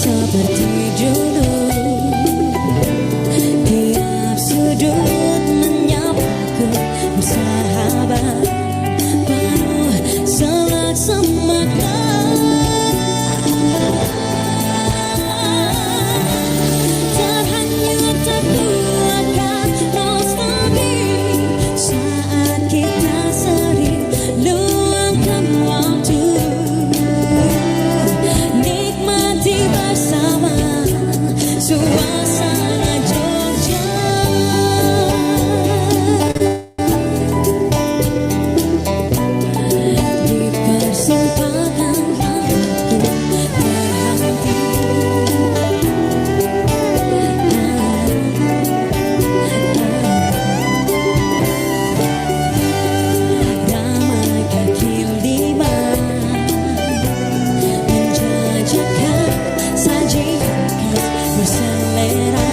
seperti dulu, tiap sudut menyapaku bersahabat, penuh selak semakna. Terhanyut terkeluarkan nostalgia saat kita sering luangkan waktu, nikmati bersama suasana Jogja. Di persimpangan rambutku berhenti, ramai kaki lima menjajakan sajian khas berselera,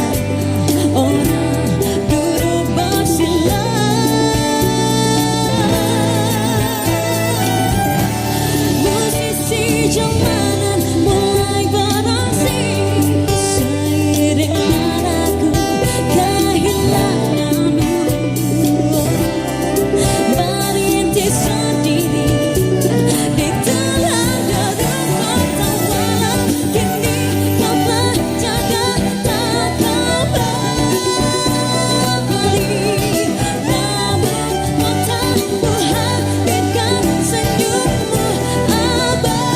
orang duduk bersila. Musisi jalanan mulai beraksi, seiring laraku kehilanganmu, merintis sendiri di tengah dedaunan kota malam. Kini kau berjaga tak kembali, namun kota ku hadirkan senyummu abadi.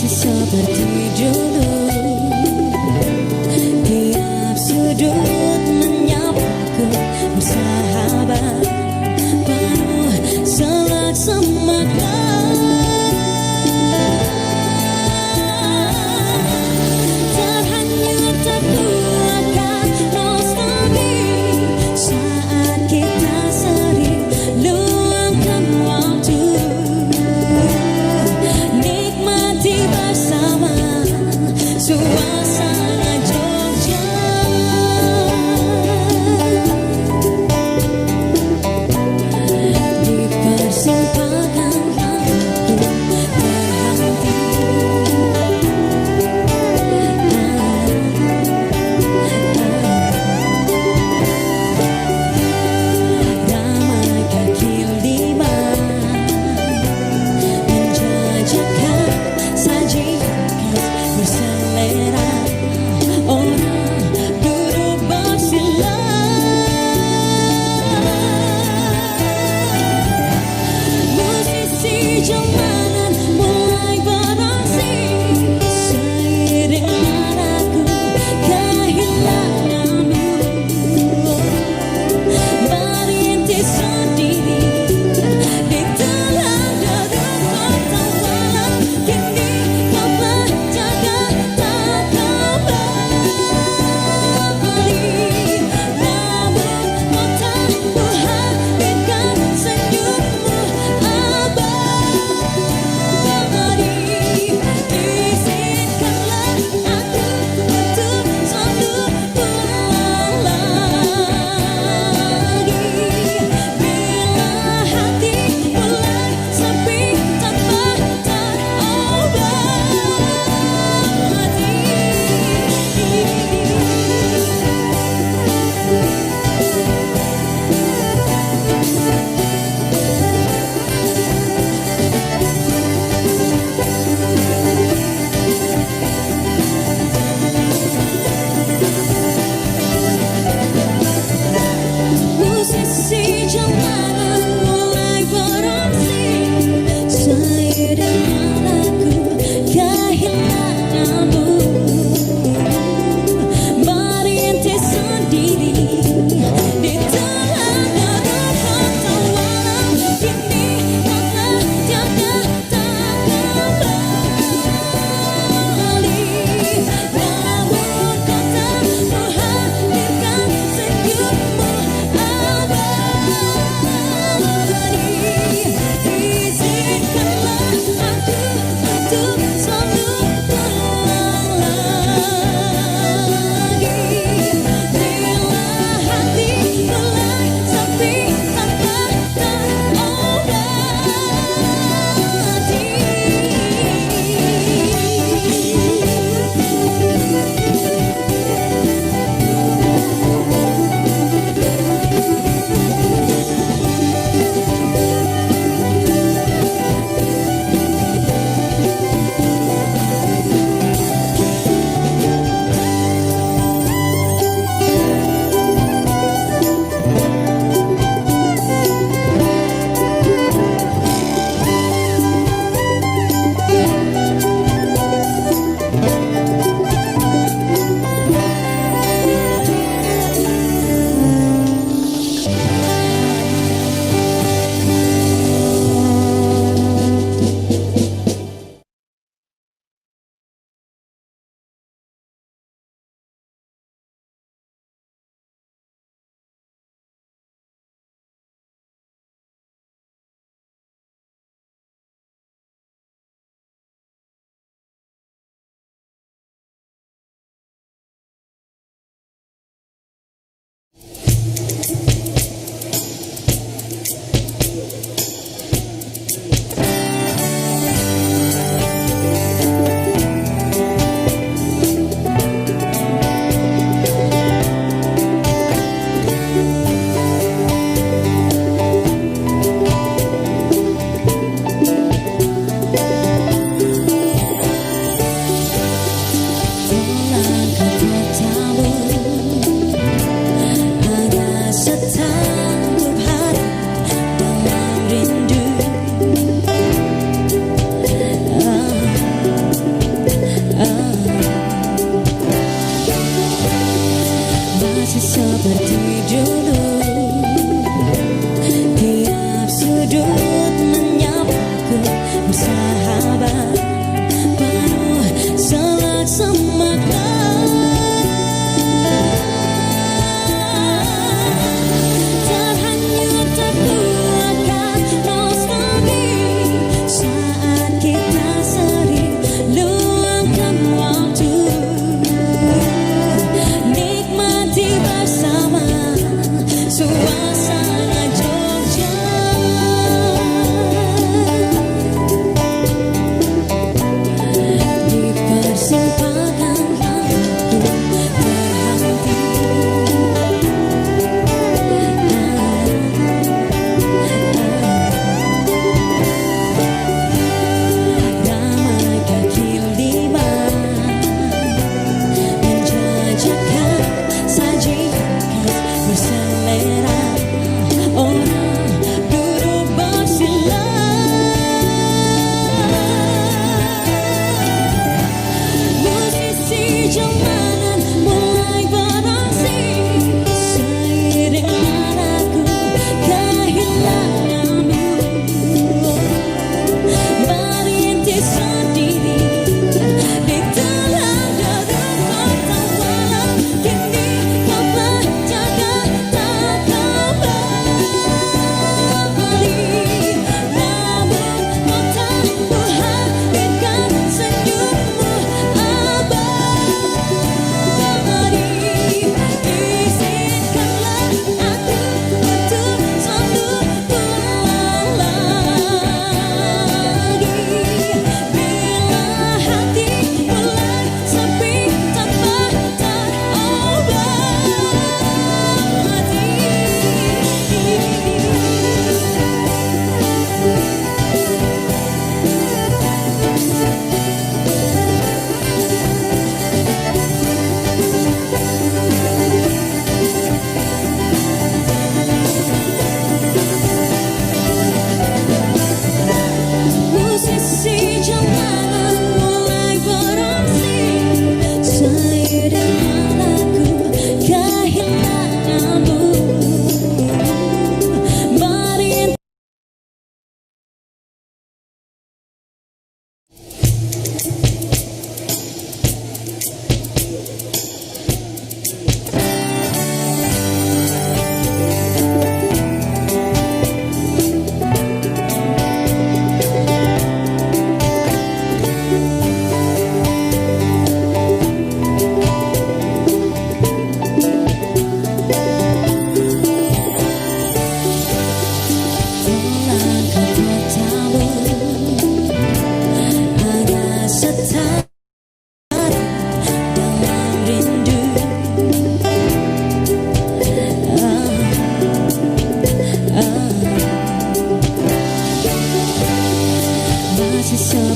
masih seperti dulu. Tiap sudut menyapaku bersahabat, penuh selak semangat. Terhanyut terlupakan nostalgia saat kita sering luangkan waktu, nikmati bersama suasana Jogja. Di persimpangan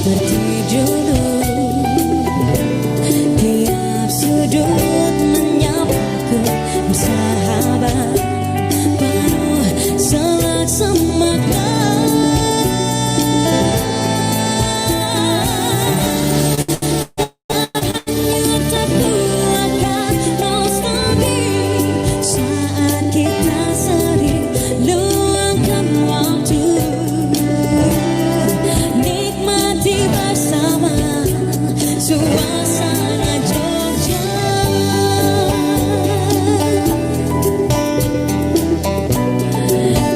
seperti dulu, tiap sudut menyapaku bersahabat, penuh selak semakna. Suasana Jogja,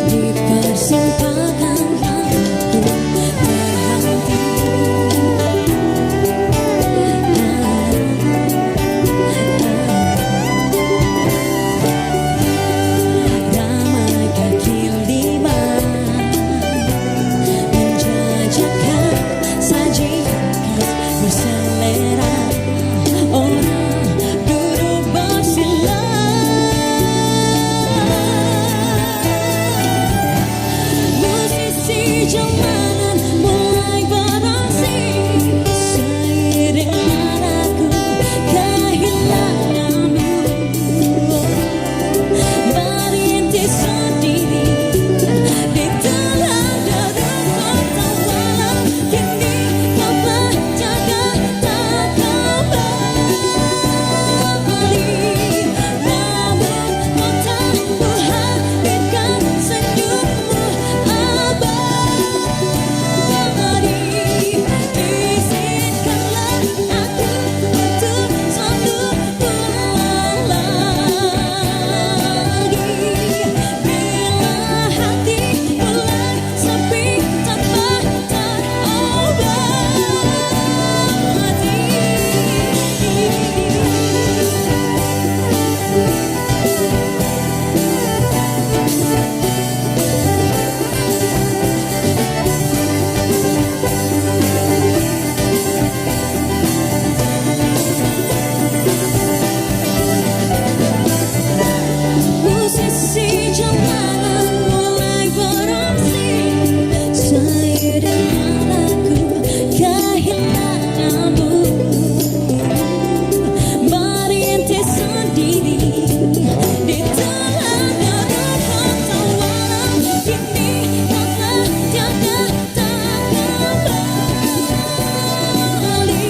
di persimpangan lampu berhenti, ramai kaki lima menjajakan sajian khas berselera. Orang duduk bersila, musisi jalanan mulai beraksi, seiring laraku kehilanganmu, merintis sendiri di tengah dedaunan kota malam. Kini kau berjaga tak kembali, namun kau tak menghadirkan senyummu abadi. Izinkanlah aku untuk selalu pulang lagi, bila hati mulai sepi tanpa terobati. Musisi jalanan mulai beraksi, seiring laraku kehilanganmu, merintis sendiri di tengah dedaunan kota malam. Kini kau telah tiada tak kembali,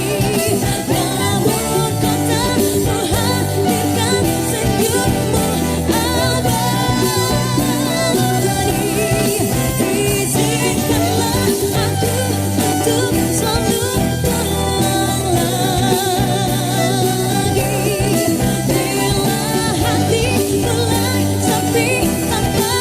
namun kau tak menghadirkan senyummu abadi. Izinkanlah aku untuk selalu pulang lagi, bila hati mulai sepi tanpa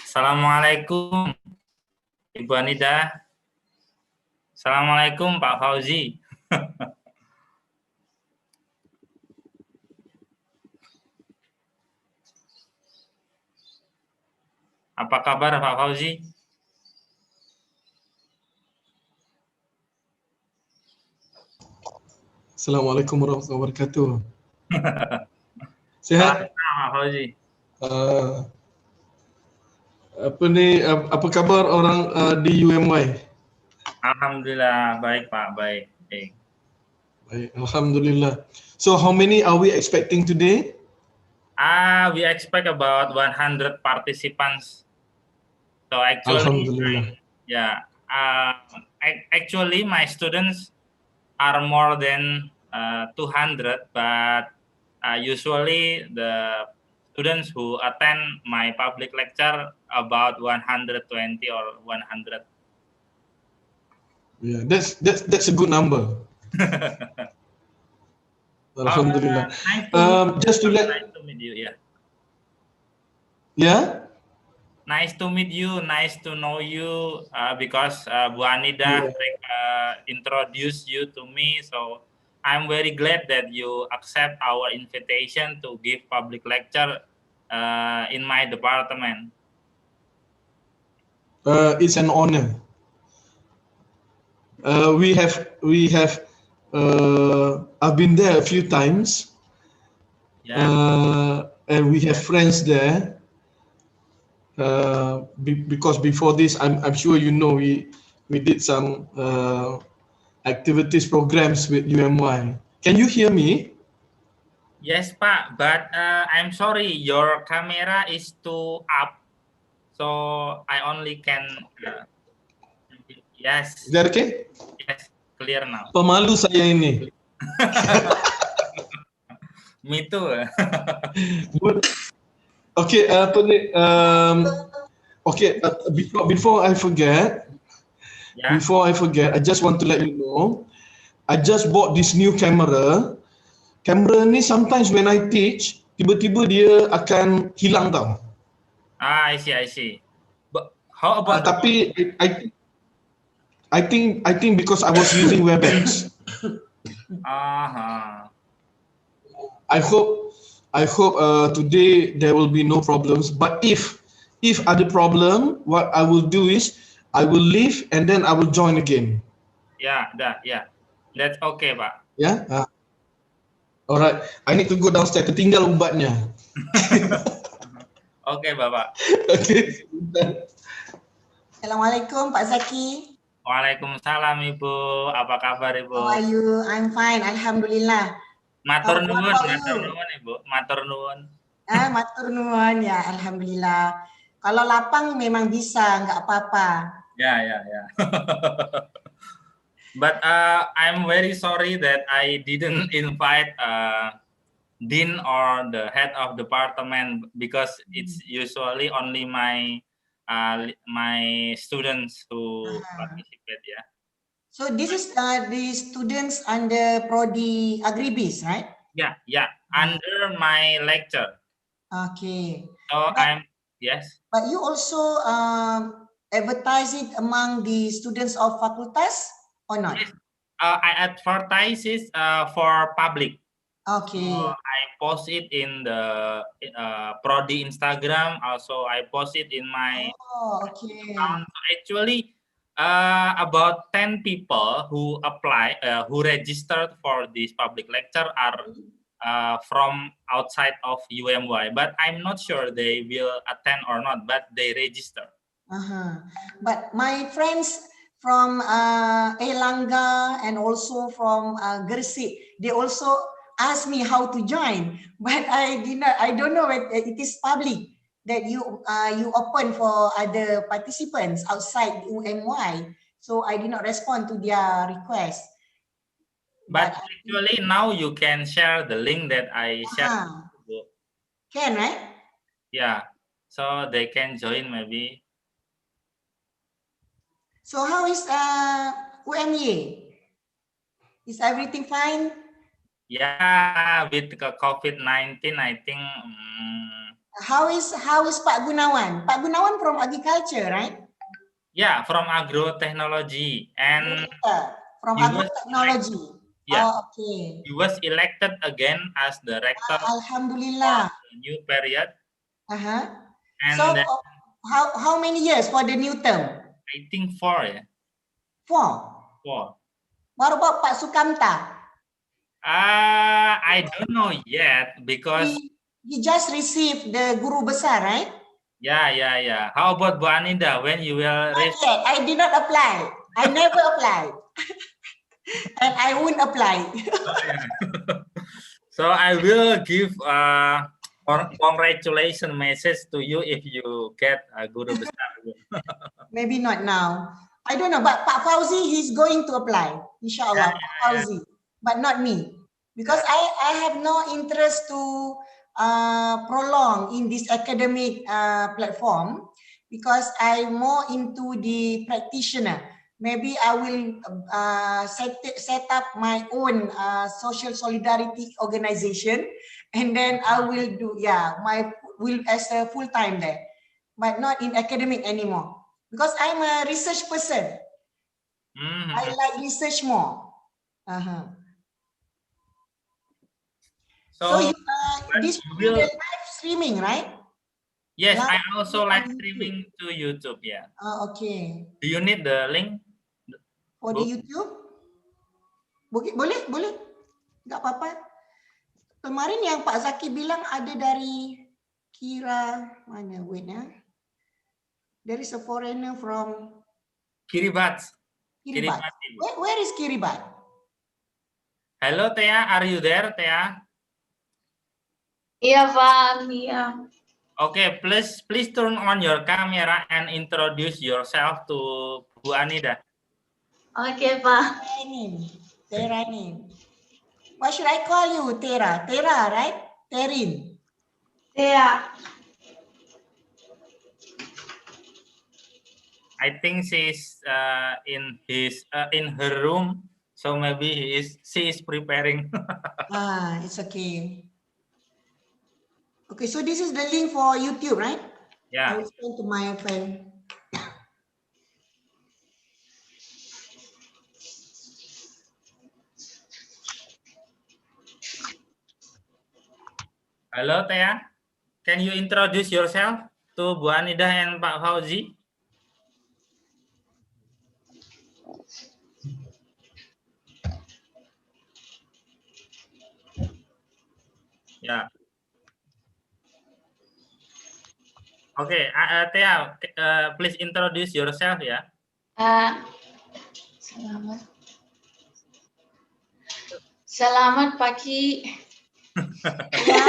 Assalamualaikum Ibu Anida. Assalamualaikum Pak Fauzi. Apa kabar Pak Fauzi? Assalamualaikum warahmatullahi wabarakatuh. Sehat? Sama Fauzi. Uh, apa kabar orang di UMY? Alhamdulillah baik Pak, baik. Baik. Baik, Alhamdulillah. So how many are we expecting today? We expect about 100 participants. So actually, Alhamdulillah. yeah, actually my students are more than 200, but usually the students who attend my public lecture about 120 or 100. Yeah, that's a good number. Alhamdulillah. Nice to meet you. Just to Nice let, to meet you. Yeah. yeah, Nice to meet you. Nice to know you because Bu Anida introduced you to me. So I'm very glad that you accept our invitation to give public lecture in my department. it's an honor. We have. I've been there a few times, Yeah. and we have friends there. Because before this, I'm sure you know we did some activities programs with UMY. Can you hear me? Yes, Pak. But I'm sorry, your camera is too up, so I only can. Yes. Is that okay? Yes. Clear now. Pemalu saya ini. Me too. Okay, okay. Before I forget, Yeah. I just want to let you know, I just bought this new camera. Kamera ni sometimes when I teach, tiba-tiba dia akan hilang tau. I see. But how about Tapi I think because I was using WebEx. Uh-huh. I hope today there will be no problems. But if ada problem, what I will do is I will leave and then I will join again. Yeah. That's okay, Pak. Yeah. Alright. I need to go downstairs. Tertinggal ubatnya. Okay, Bapak. Okay. Assalamualaikum Pak Zaki. Waalaikumsalam Ibu. Apa kabar Ibu? How are you? I'm fine, alhamdulillah. Matur What nuwun, about matur you? nuwun Ibu. Matur nuwun. Matur nuwun ya, alhamdulillah. Kalau lapang memang bisa, nggak apa-apa. Ya. But I'm very sorry that I didn't invite dean or the head of department because it's usually only my students who participate. Yeah. So this is the students under Prodi Agribis, right? Yeah. Under my lecture. Okay. So yes. But you also advertise it among the students of fakultas or not? Yes. I advertise it for public. Okay. So I post it in the Prodi Instagram. Also, I post it in my Okay. account. So actually, about 10 people who apply, who registered for this public lecture are from outside of UMY. But I'm not sure they will attend or not. But they register. But my friends from Elangga and also from Gresik, they also asked me how to join, but I don't know whether it is public that you open for other participants outside UMY. So I did not respond to their request. But actually now you can share the link that I shared. Can, right? Yeah. So they can join maybe. So how is UMY? Is everything fine? Yeah, with COVID-19, I think. How is Pak Gunawan? Pak Gunawan from agriculture, right? Yeah, from agrotechnology and from agrotechnology. Yeah. Oh, okay. He was elected again as the rector. Alhamdulillah. For the new period. And so then, how many years for the new term? I think 4. Yeah. 4. What about Pak Sukamta? I don't know yet because He just received the guru besar, right? yeah. How about Bu Anida? When you will Not yet. I did not apply. I never applied. And I won't apply. Oh, yeah. So I will give congratulations message to you if you get a guru besar. Maybe not now. I don't know, but Pak Fauzi, he's going to apply. Inshallah, Pak Fauzi, but not me. Because I have no interest to prolong in this academic platform because I'm more into the practitioner. Maybe I will set up my own social solidarity organization, and then I will do will as a full time there, but not in academic anymore. Because I'm a research person. I like research more. So you this will be the live streaming, right? Yes, Live I also streaming live on streaming to YouTube. Yeah. Okay. Do you need the link? For the YouTube? Boleh. Nggak apa-apa. Kemarin yang Pak Zaki bilang ada dari Kira, mana wait ya? There is a foreigner from Kiribat. Kiribat. Where is Kiribat? Hello, Thea. Are you there, Thea? Iya, Pak. Iya. Okay, please turn on your camera and introduce yourself to Bu Anida. Oke, Pak. Teranin. What should I call you? Tera, right? Terin. Iya. I think she's in her room, so maybe she is preparing. It's okay. Okay, so this is the link for YouTube, right? Yeah. I will send to my friend. Hello, Thea. Can you introduce yourself to Bu Anida and Pak Fauzi? Yeah. Okay, Thea, please introduce yourself ya. Selamat pagi. Ya.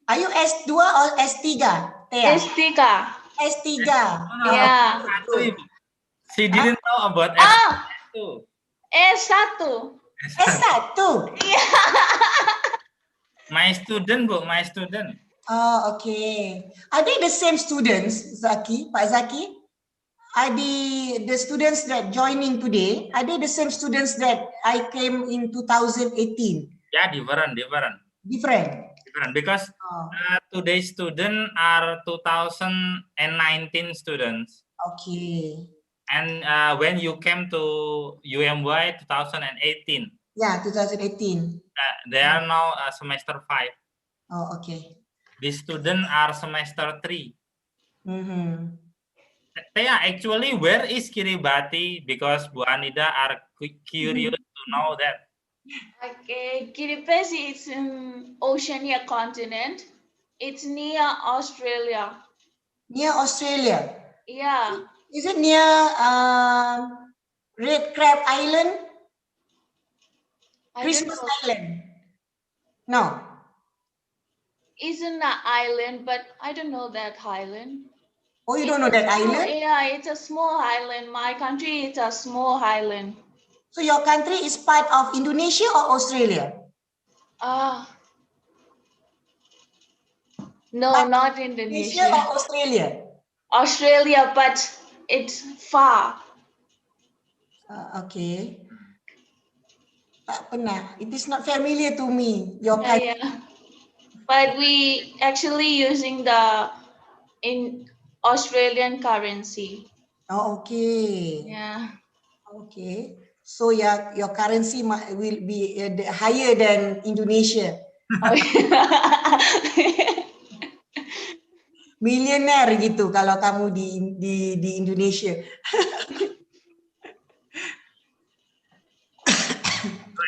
Are you S2 or S3? Thea? S3. S3. Yeah. She didn't know about S1. S1. Iya. My student, Bu, my student. Oh, okay. Are they the same students, Zaki, Pak Zaki? Are the students that joining today, are they the same students that I came in 2018? Yeah, different. Different. Because today's students are 2019 students. Okay. And when you came to UMY 2018. Yeah, 2018. They are now semester 5. Oh, okay. The students are semester 3. Thea, actually, where is Kiribati? Because Bu Anida are curious to know that. Okay, Kiribati is in Oceania continent. It's near Australia. Near Australia? Yeah. Is it near Red Crab Island? Christmas Island? No. Isn't an island, but I don't know that island. Oh, you don't know that island? Yeah, it's a small island. My country is a small island. So your country is part of Indonesia or Australia? No, but not Indonesia. Or Australia? Australia, but it's far. Okay. Tak pernah. It is not familiar to me. Your country. Yeah. But we actually using the Australian currency. Oh, okay. Yeah. Okay. So your currency will be higher than Indonesia. Oh, yeah. Millionaire gitu kalau kamu di Indonesia.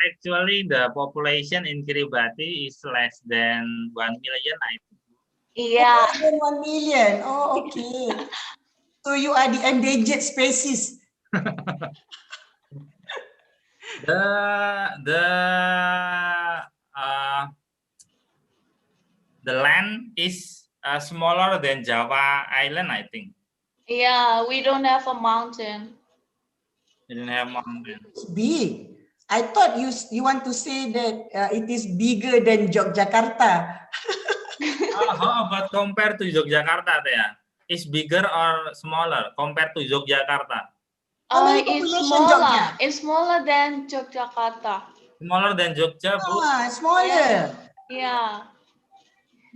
actually the population in Kiribati is less than 1 million, I think. Yeah. Less than 1 million. Oh, okay. So you are the endangered species. The uh, the land is smaller than Java Island, I think. Yeah, we don't have a mountain. We didn't have mountain. It's big. I thought you want to say that it is bigger than Yogyakarta. How about compared to Yogyakarta, Tia? Is bigger or smaller compared to Yogyakarta? How many It's population smaller. Jogja? It's smaller than Yogyakarta. Smaller than Jogja, Bu. Smaller. Yeah.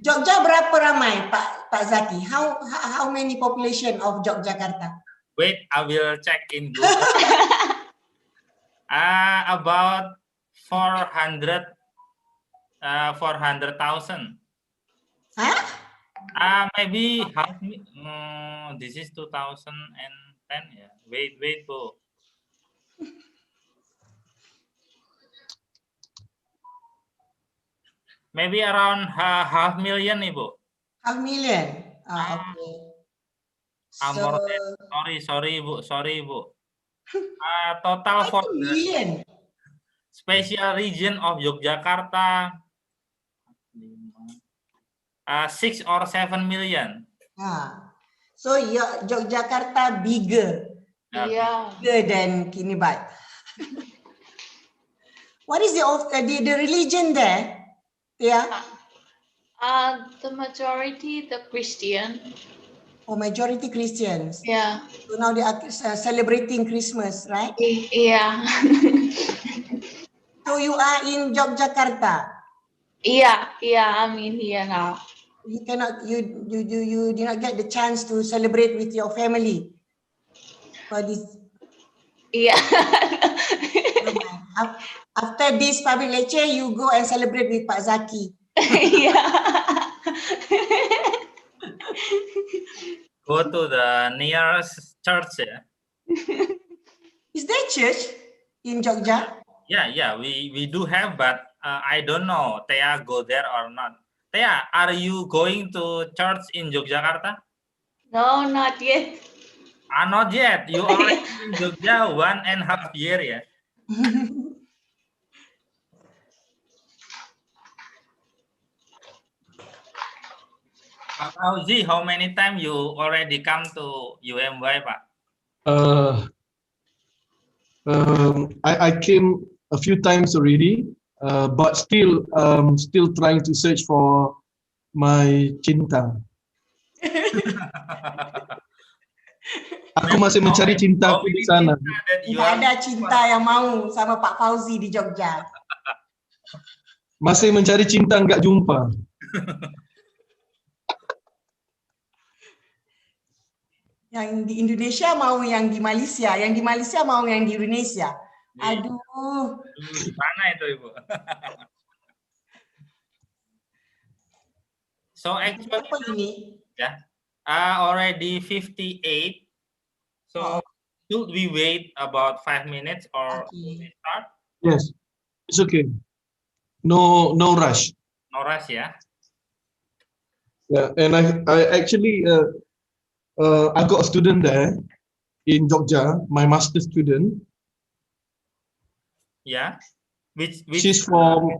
Jogja berapa ramai Pak Zaki? How many population of Yogyakarta? Wait, I will check in Google. About 400,000. Huh? Maybe half. This is 2010. Yeah. Wait, Bu. Maybe around half million, Ibu. Half million. Okay. So More than, sorry, Ibu. Total I for think the million. special region of Yogyakarta, 6 or 7 million. So Yogyakarta bigger Yeah. than Kinibat. What is the religion there? Yeah. The majority, the Christian. For majority Christians. Yeah. So now they are celebrating Christmas, right? Yeah. So you are in Yogyakarta. Yeah. I'm in here now. You did not get the chance to celebrate with your family for this. Yeah. After this public lecture, you go and celebrate with Pak Zaki. Yeah. Go to the nearest church. Yeah. Is there church in Jogja? Yeah. We do have, but I don't know. Tia go there or not. Tia, are you going to church in Yogyakarta? No, not yet. Not yet. You already in Jogja 1.5 year, yeah. Pak Fauzi, how many times you already come to UMY, Pak? I came a few times already, but still trying to search for my cinta. Aku masih mencari cintaku di sana. Tidak ada cinta yang mau sama Pak Fauzi di Jogja. Masih mencari cinta, nggak jumpa. Yang di Indonesia mau yang di Malaysia, yang di Malaysia mau yang di Indonesia. Aduh. Di mana itu, Ibu? So actually, yeah, already 58. So should we wait about 5 minutes or we start? Yes, it's okay. No rush. No rush, yeah. Yeah, and I actually I got a student there in Jogja, my master student. Yeah. Which She's from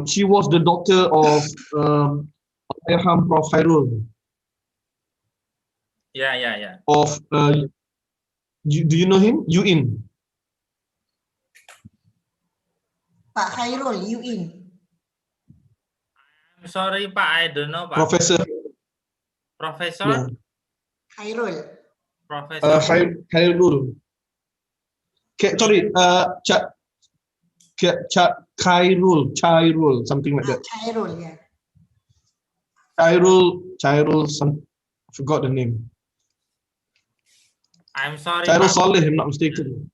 she was the daughter of Prof. Khairul. Yeah. Of do you know him? Yuin. Pak Khairul, Yuin. I'm sorry, Pak, I don't know, Pak. Professor. Yeah. Khairul. Professor. Khairul. Sorry, Khairul, something like that. Khairul, yeah. Khairul, some, I forgot the name. I'm sorry. Khairul Saleh, I'm not mistaken.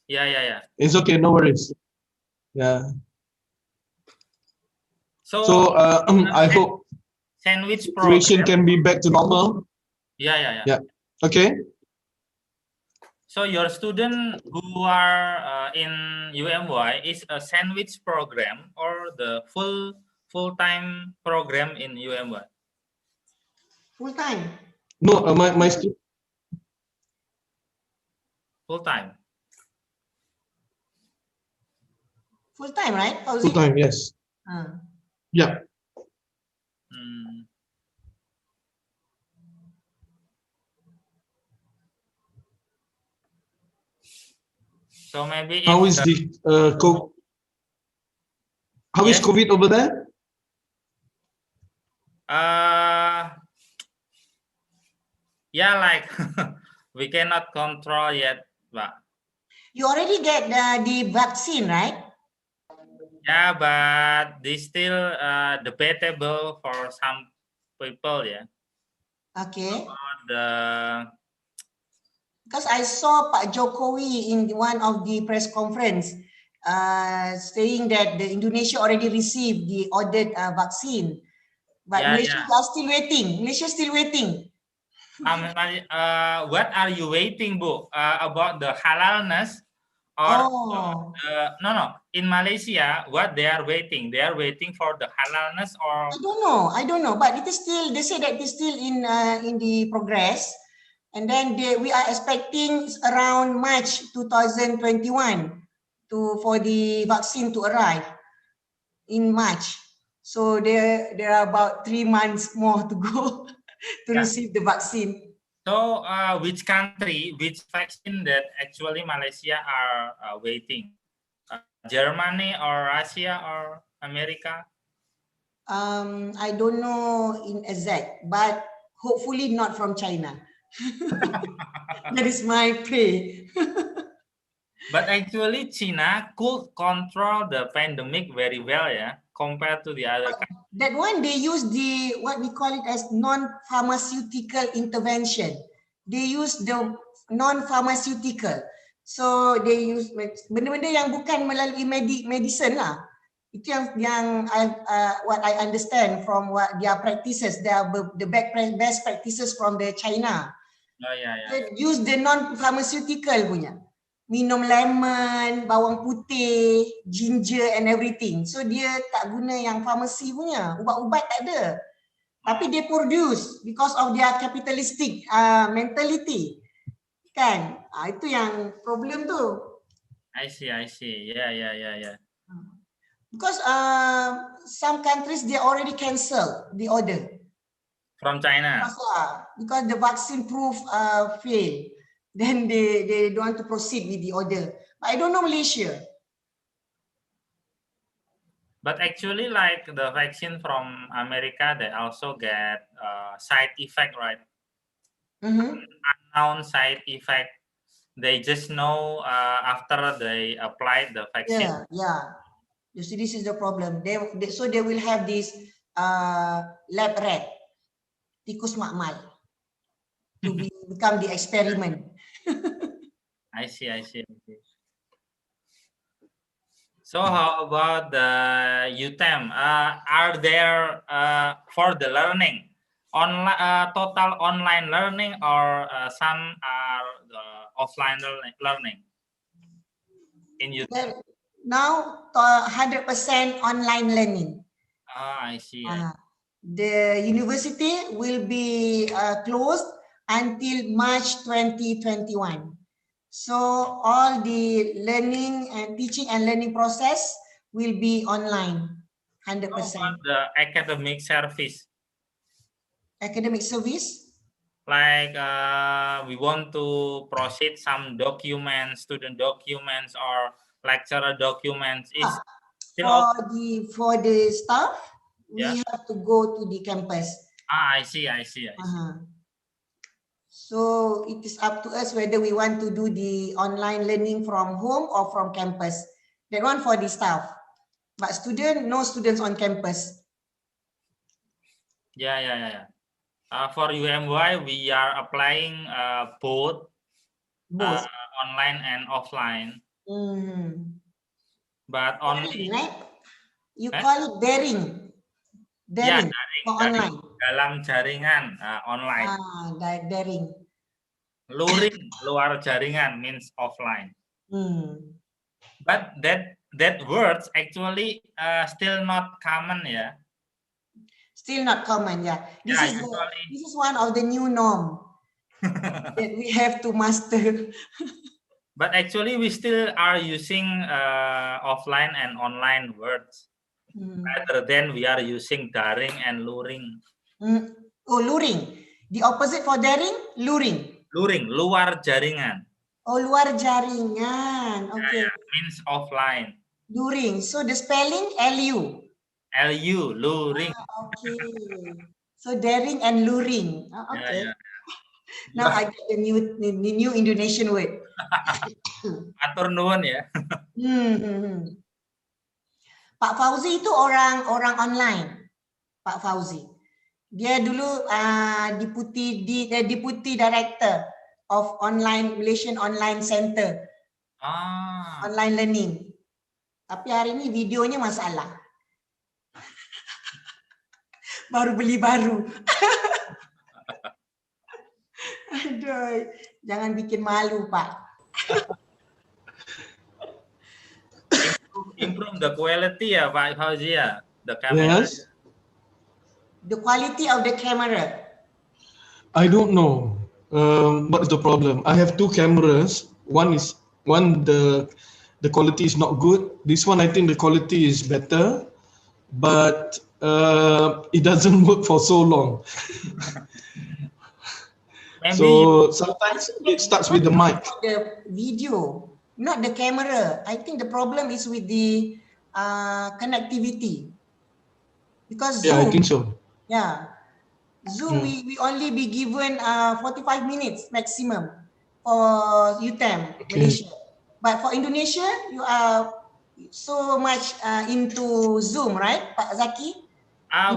Yeah. It's okay, no worries. Yeah. So I hope sandwich situation program can be back to normal. Yeah. Okay. So your student who are in UMY is a sandwich program or the full-time program in UMY? Full time. No, my student. Full-time. Full time, right? How's Full it? time, yes. Yeah. Hmm. So maybe How if is the how is yes, COVID over there? yeah, like we cannot control yet, but You already get the vaccine, right? yeah, but this still debatable for some people, yeah. Okay. The Because I saw Pak Jokowi in one of the press conference saying that the Indonesia already received the ordered vaccine, but yeah, Malaysia yeah. are still waiting. Malaysia still waiting. What are you waiting, Bu? About the halalness or Oh, no. In Malaysia, what they are waiting? They are waiting for the halalness or I don't know, but it is still. They say that it is still in the progress, and then we are expecting around March 2021 for the vaccine to arrive in March. So there are about 3 months more to go to yeah. receive the vaccine. So, which country, which vaccine that actually Malaysia are waiting? Germany or Russia or America? I don't know in exact, but hopefully not from China. That is my pray. But actually, China could control the pandemic very well, yeah, compared to the other countries. That one they use the what we call it as non-pharmaceutical intervention. They use the non-pharmaceutical. So they use benda-benda yang bukan melalui medicine lah. Itu yang what I understand from what their practices, the best practices from the China. Oh yeah, yeah. They use the non-pharmaceutical punya. Minum lemon, bawang putih, ginger and everything. So dia tak guna yang pharmacy punya. Ubat-ubat tak ada. Tapi they produce because of their capitalistic mentality. Kan? Itu yang problem tu. I see. Yeah. Because some countries they already cancel the order. From China. Because the vaccine proof fail. Then they don't want to proceed with the order. But I don't know Malaysia. But actually, like the vaccine from America, they also get side effect, right? Unknown side effect. They just know after they applied the vaccine. Yeah. You see, this is the problem. So they will have this lab rat, tikus makmal, to become the experiment. I see. So how about the UTEM? Are there for the learning total online learning or some are offline learning in UTEM? Now 100% online learning. I see. The university will be closed until March 2021. So all the learning and teaching and learning process will be online, 100%. How about the academic service? Academic service? Like we want to proceed some documents, student documents or lecturer documents is still for the staff, yeah? we have to go to the campus. I see. So it is up to us whether we want to do the online learning from home or from campus. That one for the staff. But no students on campus. Yeah. For UMY, we are applying both online and offline. But only right? You call it daring. Yeah, Daring for online. daring dalam jaringan online. Daring. luring, luar jaringan means offline. Hmm. But that words actually still not common, yeah. Still not common, yeah. Yeah, usually. This is one of the new norm that we have to master. But actually, we still are using offline and online words rather than we are using daring and luring. Oh, luring. The opposite for daring, luring. Luring, luar jaringan. Oh, luar jaringan. Okay. Yeah, means offline. Luring. So the spelling L-U. Lu, luring. Okay. So daring and luring. Yeah, Okay. yeah. Now I get the new Indonesian word. Atur nuwun ya. Pak Fauzi itu orang online. Pak Fauzi. Dia dulu deputy director of Malaysian Online Center. Online learning. Tapi hari ini videonya masalah. Baru beli baru. Aduh, jangan bikin malu, Pak. Improve the quality ya, Pak Fauzi ya. The camera. Yes. The quality of the camera. I don't know what is the problem. I have two cameras. One the quality is not good. This one I think the quality is better, but it doesn't work for so long. Maybe So sometimes it starts with the mic. The video, not the camera. I think the problem is with the connectivity. Because Yeah, I Zoom, think so. yeah, Zoom we only be given 45 minutes maximum for UTM Malaysia. But for Indonesia, you are so much into Zoom, right, Pak Zaki?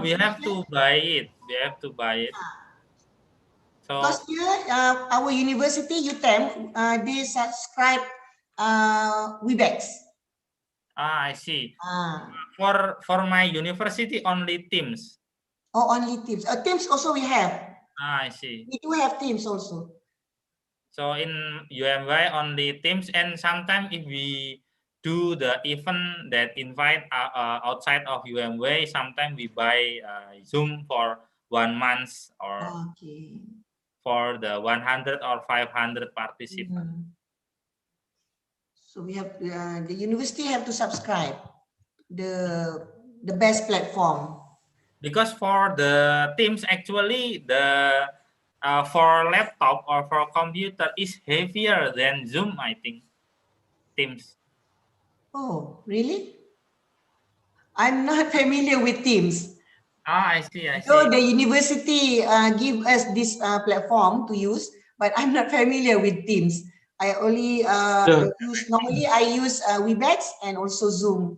we have to buy it. We have to buy it. So Because here, our university UTM, they subscribe Webex. I see. For my university only Teams. Oh, only Teams. Teams also we have. I see. We do have Teams also. So in UMY only Teams, and sometimes if we do the event that invite outside of UMY, sometimes we buy Zoom for 1 month or for the 100 or 500 participants. So we have the university have to subscribe the best platform. Because for the Teams actually the for laptop or for computer is heavier than Zoom, I think. Teams. Oh, really? I'm not familiar with Teams. I see. So the university give us this platform to use, but I'm not familiar with Teams. I only normally I use Webex and also Zoom.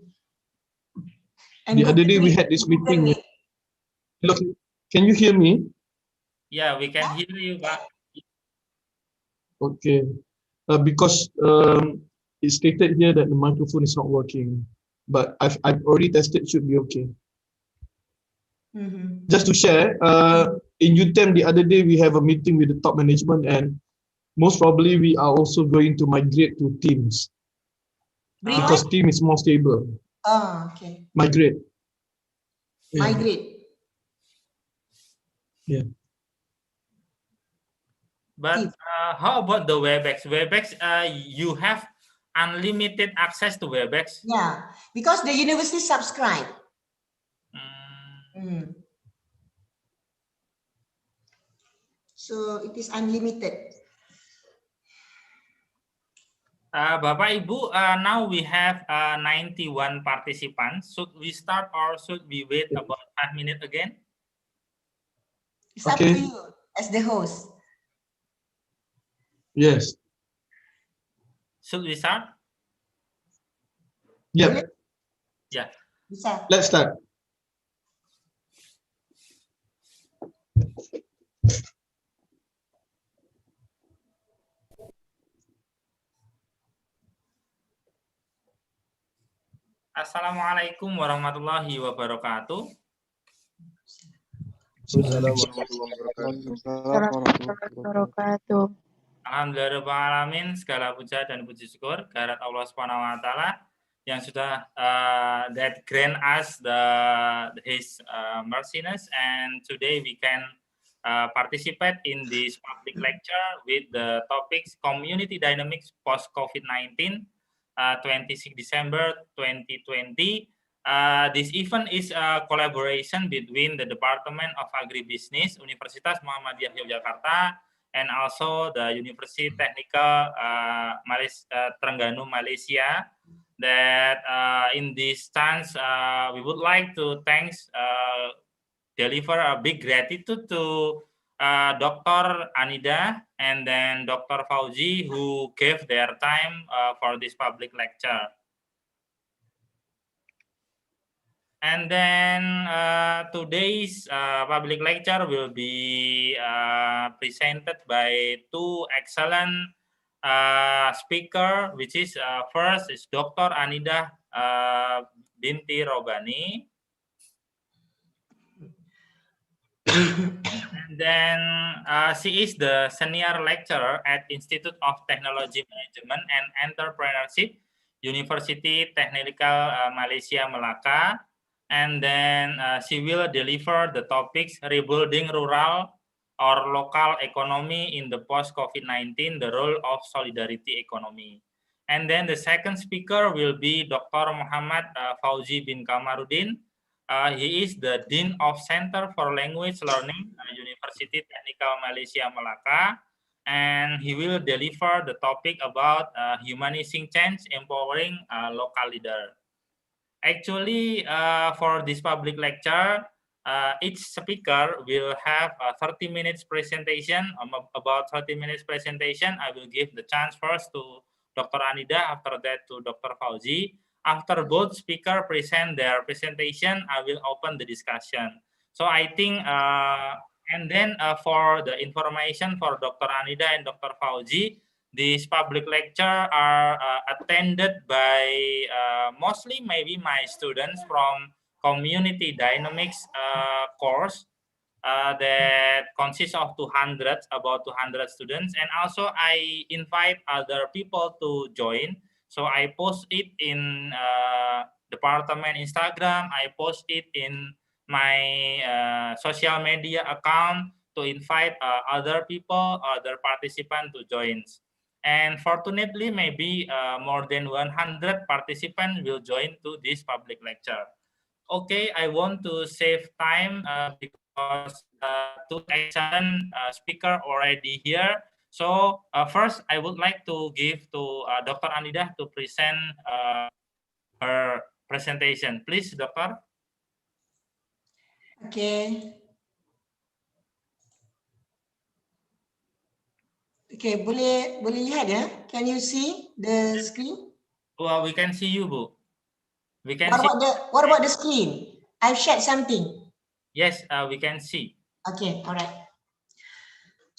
And the other day we had this meeting. Look, can you hear me? Yeah, we can hear you, Pak. Okay. Because it's stated here that the microphone is not working, but I've already tested, should be okay. Just to share, in UTM the other day we have a meeting with the top management, and most probably we are also going to migrate to Teams because Teams is more stable. Okay. Migrate. Migrate. Yeah. But how about the Webex? Webex, you have unlimited access to Webex. Yeah, because the university subscribe. So it is unlimited. Bapak Ibu, now we have 91 participants. Should we start or should we wait about 5 minutes again? It's up to you as the host. Yes. Should we start? Yeah. Yeah. Let's start. Assalamualaikum warahmatullahi wabarakatuh. Assalamualaikum warahmatullahi wabarakatuh. Alhamdulillahirrahmanirrahim, segala puja dan puji syukur kehadirat Allah Subhanahu wa taala yang sudah that grant us his merciness, and today we can participate in this public lecture with the topics community dynamics post COVID-19, 26 December 2020. This event is a collaboration between the Department of Agribusiness Universitas Muhammadiyah Yogyakarta and also the University Technical Terengganu, Malaysia. That in this chance, we would like to deliver a big gratitude to Dr. Anida and then Dr. Fauzi, who gave their time for this public lecture. And then today's public lecture will be presented by two excellent speaker, which is first is Dr. Anida binti Robani. And then she is the senior lecturer at Institute of Technology Management and Entrepreneurship, University Technical Malaysia Melaka. And then she will deliver the topics rebuilding rural or local economy in the post-COVID-19, the role of solidarity economy. And then the second speaker will be Dr. Muhammad Fauzi bin Kamarudin. He is the Dean of Center for Language Learning, University Technical Malaysia Melaka, and he will deliver the topic about humanizing change, empowering local leader. Actually, for this public lecture, each speaker will have a 30 minutes presentation. About 30 minutes presentation, I will give the chance first to Dr. Anida, after that to Dr. Fauzi. After both speakers present their presentation, I will open the discussion. So I think, and then for the information for Dr. Anida and Dr. Fauzi, these public lecture are attended by mostly maybe my students from community dynamics course that consists of about 200 students, and also I invite other people to join. So I post it in department Instagram, I post it in my social media account to invite other people, other participants to join. And fortunately, maybe more than 100 participants will join to this public lecture. Okay, I want to save time because two excellent speakers already here. So first, I would like to give to Dr. Anida to present her presentation. Please, Doctor. Okay. Okay, boleh lihat ya? Can you see the screen? Well, we can see you, Bu. We can What about the screen? I've shared something. Yes, we can see. Okay, all right.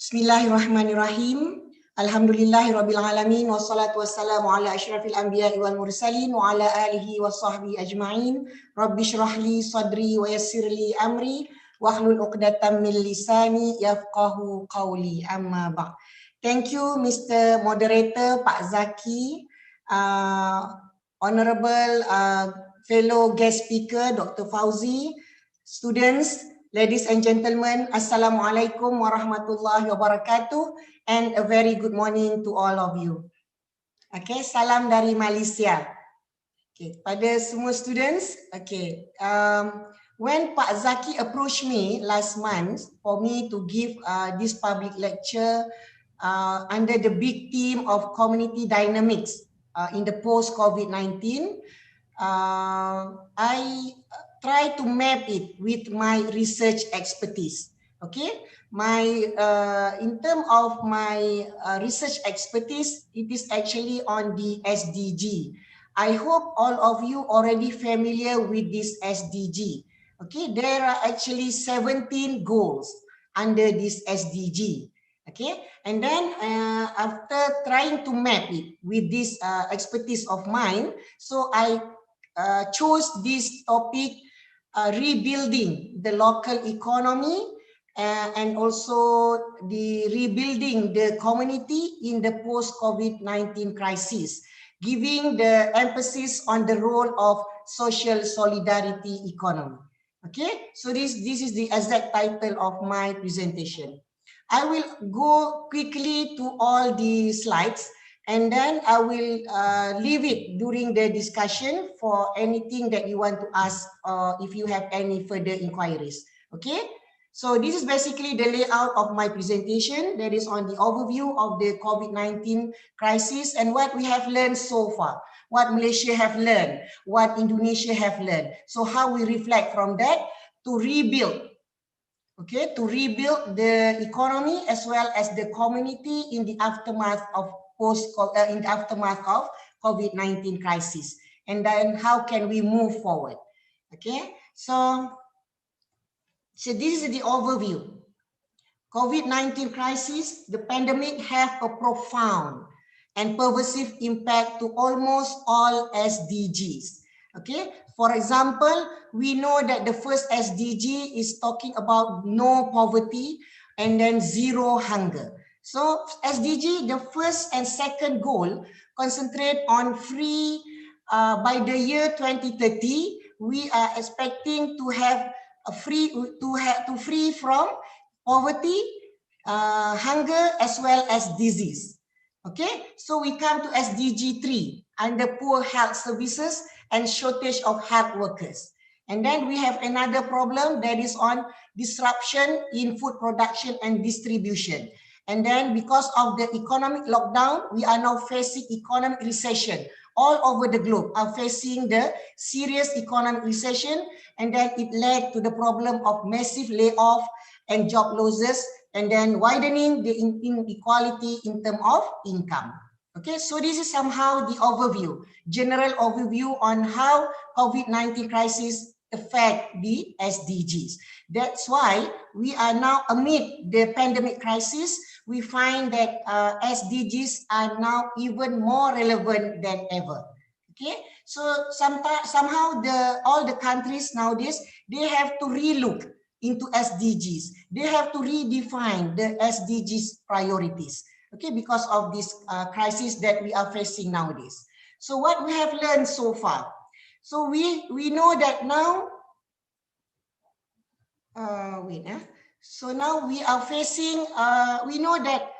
Bismillahirrahmanirrahim. Alhamdulillahirabbil alamin wassalatu wassalamu ala asyrafil anbiya'i wal mursalin wa ala alihi wa sahbihi ajma'in. Rabbi shrah li sadri wa yassir li amri wahlul 'uqdatam min lisani yafqahu qawli. Amma ba'd. Thank you, Mr. Moderator, Pak Zaki, Honorable fellow guest speaker, Dr. Fauzi, students, ladies and gentlemen, Assalamualaikum warahmatullahi wabarakatuh, and a very good morning to all of you. Okay, salam dari Malaysia. Okay, pada semua students, okay, when Pak Zaki approached me last month for me to give this public lecture under the big theme of community dynamics in the post-COVID-19, I try to map it with my research expertise. Okay, in terms of my research expertise, it is actually on the SDG. I hope all of you already familiar with this SDG. Okay, there are actually 17 goals under this SDG. Okay, and then after trying to map it with this expertise of mine, so I chose this topic, rebuilding the local economy and also the rebuilding the community in the post-COVID-19 crisis, giving the emphasis on the role of social solidarity economy. Okay, so this is the exact title of my presentation. I will go quickly to all the slides, and then I will leave it during the discussion for anything that you want to ask, if you have any further inquiries. Okay, so this is basically the layout of my presentation. That is on the overview of the COVID-19 crisis and what we have learned so far, what Malaysia have learned, what Indonesia have learned. So how we reflect from that to rebuild, okay, to rebuild the economy as well as the community in the aftermath of COVID-19 crisis, and then how can we move forward. Okay, so this is the overview. COVID-19 crisis, the pandemic have a profound and pervasive impact to almost all SDGs. Okay, for example, we know that the first SDG is talking about no poverty and then zero hunger. So SDG, the first and second goal concentrate on free, by the year 2030, we are expecting to have a free, to free from poverty, hunger, as well as disease. Okay, so we come to SDG 3 under poor health services and shortage of health workers. And then we have another problem that is on disruption in food production and distribution. And then because of the economic lockdown, we are now facing economic recession. All over the globe are facing the serious economic recession, and then it led to the problem of massive layoff and job losses, and then widening the inequality in terms of income. Okay, so this is somehow the overview, general overview on how COVID-19 crisis affect the SDGs. That's why we are now amid the pandemic crisis, we find that SDGs are now even more relevant than ever. Okay, so somehow all the countries nowadays, they have to relook into SDGs. They have to redefine the SDGs priorities. Okay, because of this crisis that we are facing nowadays. So what we have learned so far? So we know that now, so now we are facing, we know that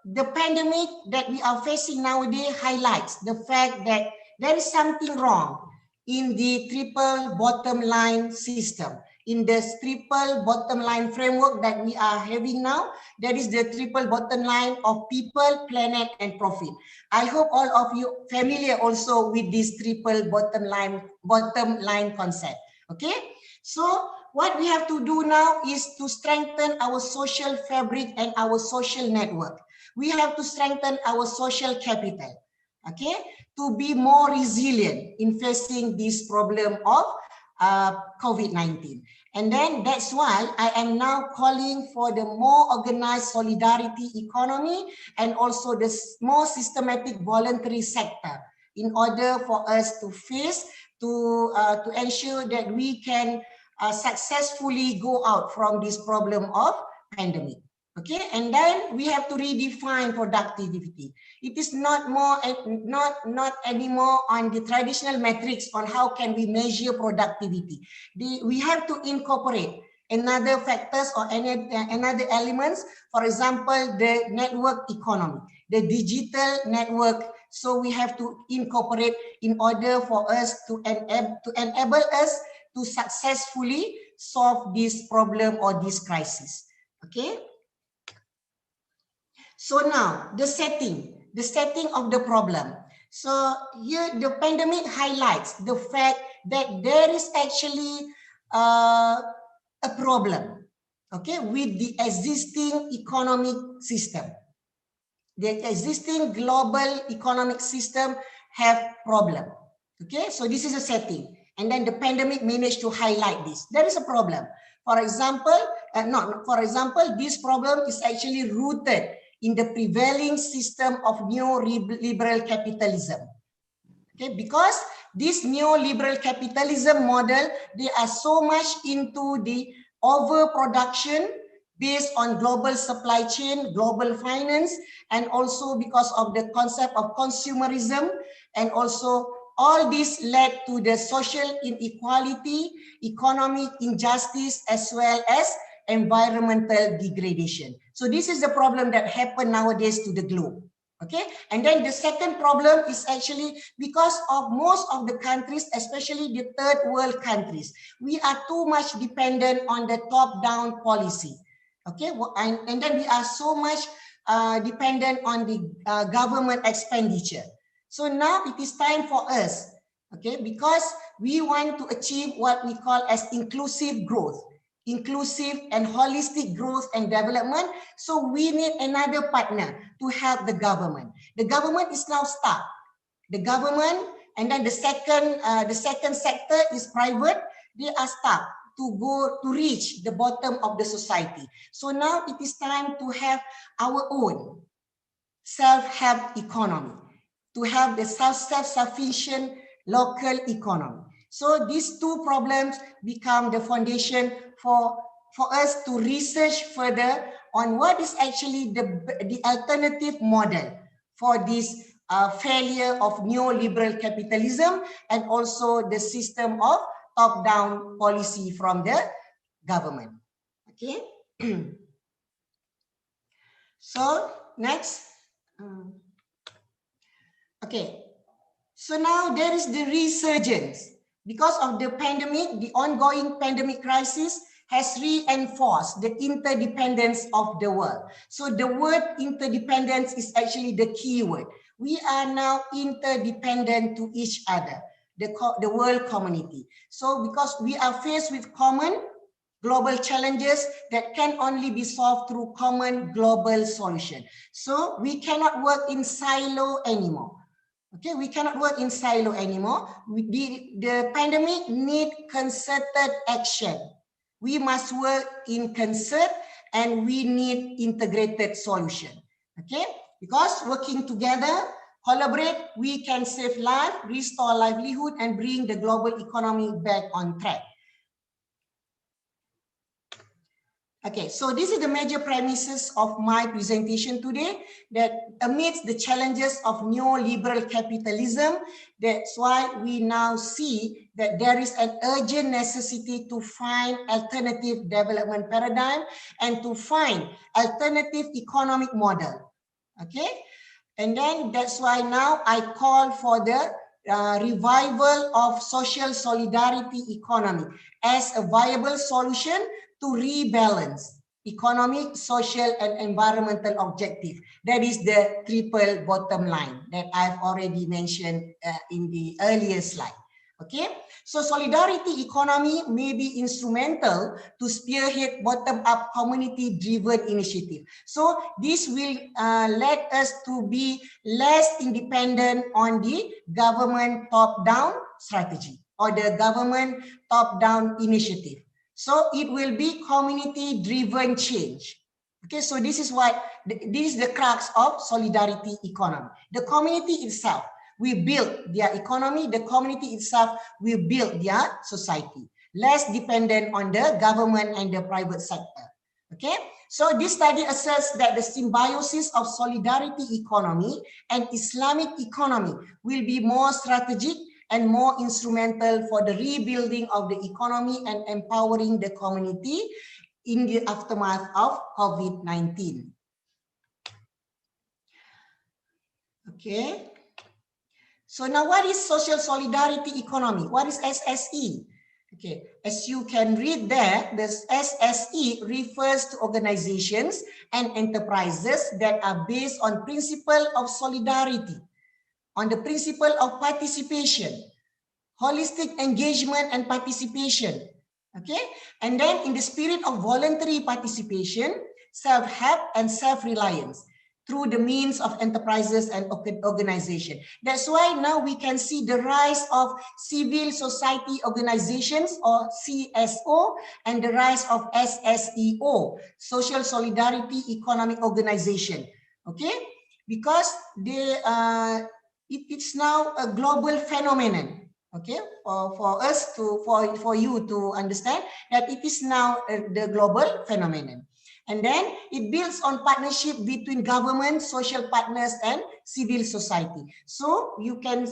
the pandemic that we are facing nowadays highlights the fact that there is something wrong in the triple bottom line system. In the triple bottom line framework that we are having now, that is the triple bottom line of people, planet, and profit. I hope all of you familiar also with this triple bottom line concept. Okay, so what we have to do now is to strengthen our social fabric and our social network. We have to strengthen our social capital, okay, to be more resilient in facing this problem of COVID-19. And then that's why I am now calling for the more organized solidarity economy and also the more systematic voluntary sector in order for us to face, to ensure that we can successfully go out from this problem of pandemic. Okay, and then we have to redefine productivity. It is not anymore on the traditional metrics on how can we measure productivity. We have to incorporate another factors or another elements. For example, the network economy, the digital network. So we have to incorporate in order for us to enable us to successfully solve this problem or this crisis. Okay. So now the setting of the problem. So here the pandemic highlights the fact that there is actually a problem, okay, with the existing economic system. The existing global economic system have problem. Okay, so this is a setting. And then the pandemic managed to highlight this. There is a problem. For example, this problem is actually rooted in the prevailing system of neoliberal capitalism. Okay, because this neoliberal capitalism model, they are so much into the overproduction based on global supply chain, global finance, and also because of the concept of consumerism, and also all this led to the social inequality, economic injustice, as well as environmental degradation. So this is the problem that happen nowadays to the globe. Okay, and then the second problem is actually because of most of the countries, especially the third world countries, we are too much dependent on the top-down policy. Okay, and then we are so much dependent on the government expenditure. So now it is time for us, okay, because we want to achieve what we call as inclusive growth, inclusive and holistic growth and development. So we need another partner to help the government. The government is now stuck. The government, and then the second sector is private. They are stuck to go to reach the bottom of the society. So now it is time to have our own self-help economy, to have the self-sufficient local economy. So these two problems become the foundation for us to research further on what is actually the alternative model for this failure of neoliberal capitalism, and also the system of top-down policy from the government. Okay. So next. Okay. So now there is the resurgence. Because of the pandemic, the ongoing pandemic crisis has reinforced the interdependence of the world. So the word interdependence is actually the key word. We are now interdependent to each other, the world community. So because we are faced with common global challenges that can only be solved through common global solution. So we cannot work in silo anymore. Okay, we cannot work in silo anymore. The pandemic need concerted action. We must work in concert, and we need integrated solution. Okay, because working together, collaborate, we can save life, restore livelihood, and bring the global economy back on track. Okay, so this is the major premises of my presentation today, that amidst the challenges of neoliberal capitalism, that's why we now see that there is an urgent necessity to find alternative development paradigm and to find alternative economic model. Okay, and then that's why now I call for the revival of social solidarity economy as a viable solution to rebalance economic, social, and environmental objective. That is the triple bottom line that I've already mentioned in the earlier slide. Okay, so solidarity economy may be instrumental to spearhead bottom-up community-driven initiative. So this will let us to be less independent on the government top-down strategy or the government top-down initiative. So it will be community-driven change. Okay, so this is what this is the crux of solidarity economy. The community itself will build their economy. The community itself will build their society, less dependent on the government and the private sector. Okay, so this study asserts that the symbiosis of solidarity economy and Islamic economy will be more strategic and more instrumental for the rebuilding of the economy and empowering the community in the aftermath of COVID-19. Okay. So now what is social solidarity economy? What is SSE? Okay, as you can read there, this SSE refers to organizations and enterprises that are based on principle of solidarity, on the principle of participation, holistic engagement and participation. Okay, and then in the spirit of voluntary participation, self-help and self-reliance through the means of enterprises and organization. That's why now we can see the rise of civil society organizations, or CSO, and the rise of SSEO, social solidarity economic organization. Okay, because they it's now a global phenomenon. Okay, for us to for you to understand that it is now the global phenomenon. And then it builds on partnership between government, social partners, and civil society. So you can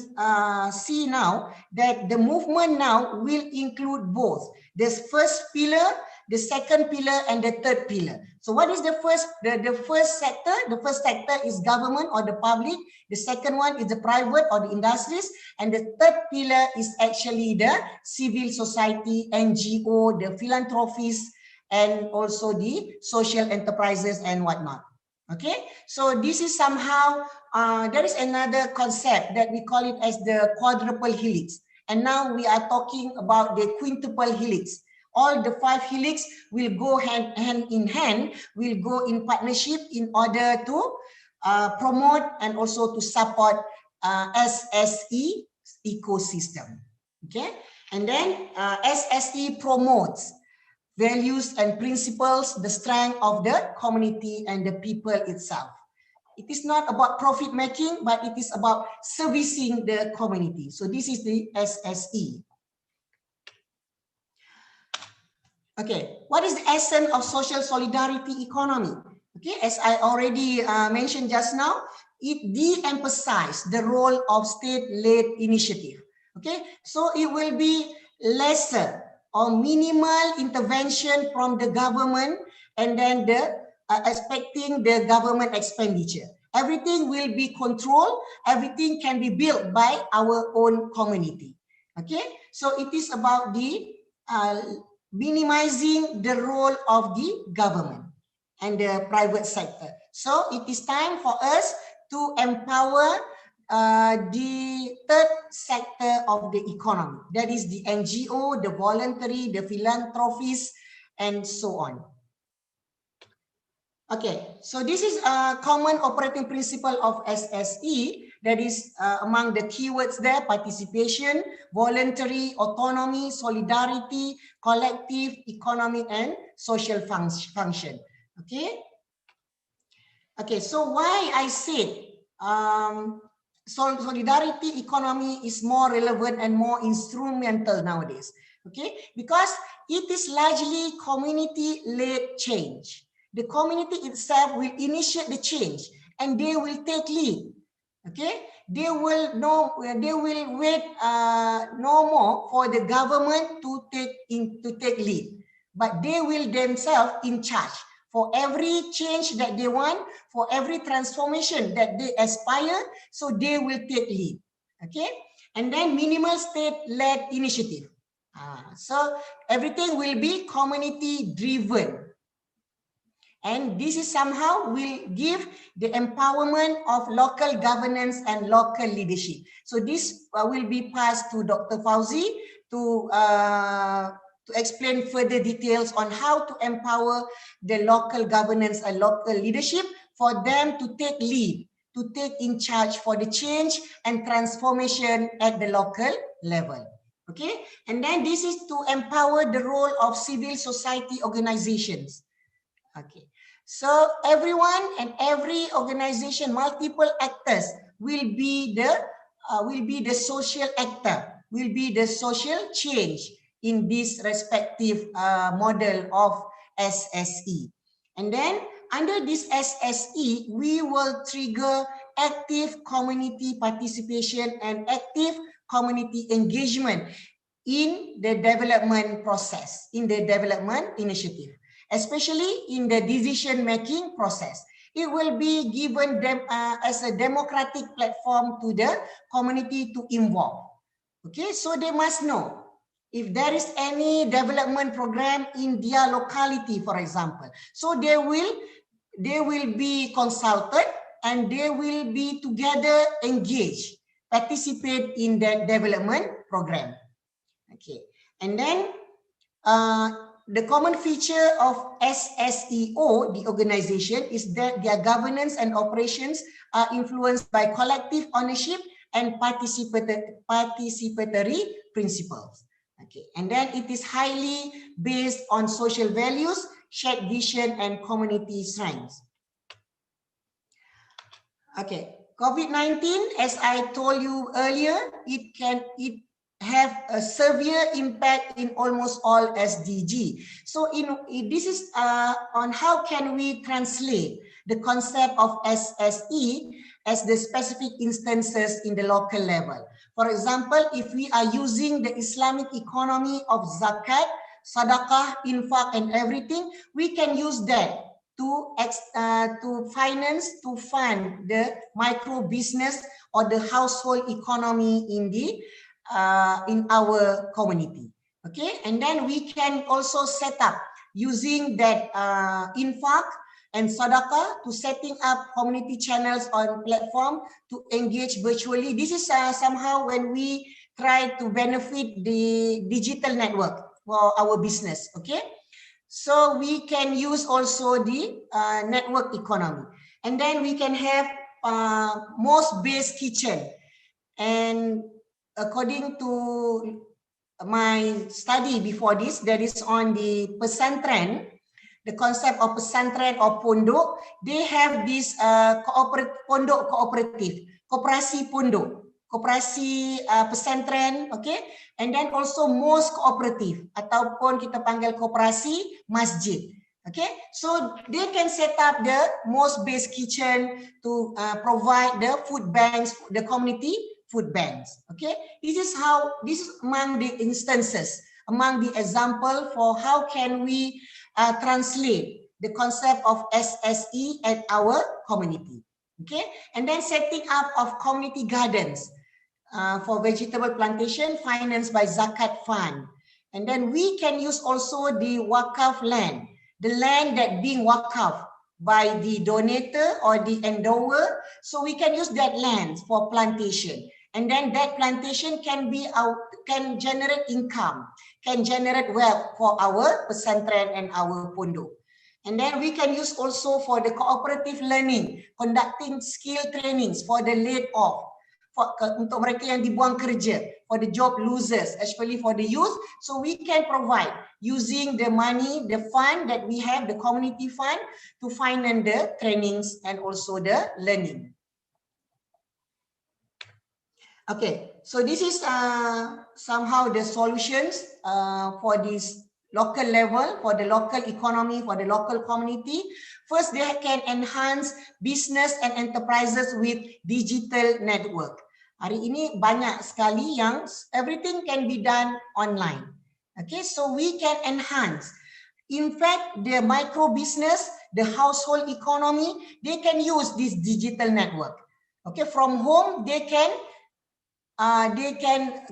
see now that the movement now will include both the first pillar, the second pillar, and the third pillar. So what is the first sector? The first sector is government or the public. The second one is the private or the industries. And the third pillar is actually the civil society, NGO, the philanthropists, and also the social enterprises and whatnot. Okay, so this is somehow, there is another concept that we call it as the quadruple helix. And now we are talking about the quintuple helix. All the 5 helix will go hand in hand, will go in partnership in order to promote and also to support SSE ecosystem. Okay, and then SSE promotes values and principles, the strength of the community and the people itself. It is not about profit making, but it is about servicing the community. So this is the SSE. Okay, what is the essence of social solidarity economy? Okay, as I already mentioned just now, it de-emphasizes the role of state-led initiative. Okay, so it will be lesser or minimal intervention from the government, and then the expecting the government expenditure. Everything will be controlled. Everything can be built by our own community. Okay, so it is about the minimizing the role of the government and the private sector. So it is time for us to empower the third sector of the economy. That is the NGO, the voluntary, the philanthropists, and so on. Okay, so this is a common operating principle of SSE. That is among the keywords there: participation, voluntary, autonomy, solidarity, collective, economic, and social function. Okay. Okay, so why I said solidarity economy is more relevant and more instrumental nowadays. Okay, because it is largely community-led change. The community itself will initiate the change and they will take lead. Okay, they will wait no more for the government to take lead, but they will themselves in charge for every change that they want, for every transformation that they aspire. So they will take lead. Okay, and then minimal state-led initiative. So everything will be community driven. And this is somehow will give the empowerment of local governance and local leadership. So this will be passed to Dr. Fauzi to explain further details on how to empower the local governance and local leadership for them to take lead, to take in charge for the change and transformation at the local level. Okay, and then this is to empower the role of civil society organizations. Okay, so everyone and every organization, multiple actors will be the social actor, will be the social change in this respective model of SSE. And then under this SSE, we will trigger active community participation and active community engagement in the development process, in the development initiative, especially in the decision-making process. It will be given them as a democratic platform to the community to involve. Okay, so they must know if there is any development program in their locality, for example. So they will be consulted and they will be together engaged, participate in that development program. Okay, and then the common feature of SSEO, the organization, is that their governance and operations are influenced by collective ownership and participatory principles. Okay, and then it is highly based on social values, shared vision, and community strengths. Okay, COVID-19, as I told you earlier, it have a severe impact in almost all SDG. So this is on how can we translate the concept of SSE as the specific instances in the local level. For example, if we are using the Islamic economy of zakat, sadaqah, infaq, and everything, we can use that to finance, to fund the micro business or the household economy in the in our community. Okay, and then we can also set up using that infaq and sadaqah to setting up community channels on platform to engage virtually. This is somehow when we try to benefit the digital network for our business. Okay, so we can use also the network economy, and then we can have mosque-based kitchen. And according to my study before this, that is on the pesantren, the concept of pesantren or pondok, they have this pondok kooperatif, koperasi pondok, koperasi pesantren, okay, and then also mosque kooperatif ataupun kita panggil koperasi masjid. Okay, so they can set up the mosque-based kitchen to provide the food banks, the community food banks. Okay, this is among the instances, among the example for how can we translate the concept of SSE at our community. Okay, and then setting up of community gardens for vegetable plantation financed by zakat fund. And then we can use also the wakaf land, the land that being wakaf by the donator or the endower. So we can use that land for plantation. And then that plantation can generate income, can generate wealth for our pesantren and our pondok. And then we can use also for the cooperative learning, conducting skill trainings for the laid off, untuk mereka yang dibuang kerja, for the job losers, especially for the youth. So we can provide using the money, the fund that we have, the community fund, to finance the trainings and also the learning. Okay, so this is somehow the solutions for this local level, for the local economy, for the local community. First, they can enhance business and enterprises with digital network. Hari ini banyak sekali yang everything can be done online. Okay, so we can enhance. In fact, the micro business, the household economy, they can use this digital network. Okay, from home, they can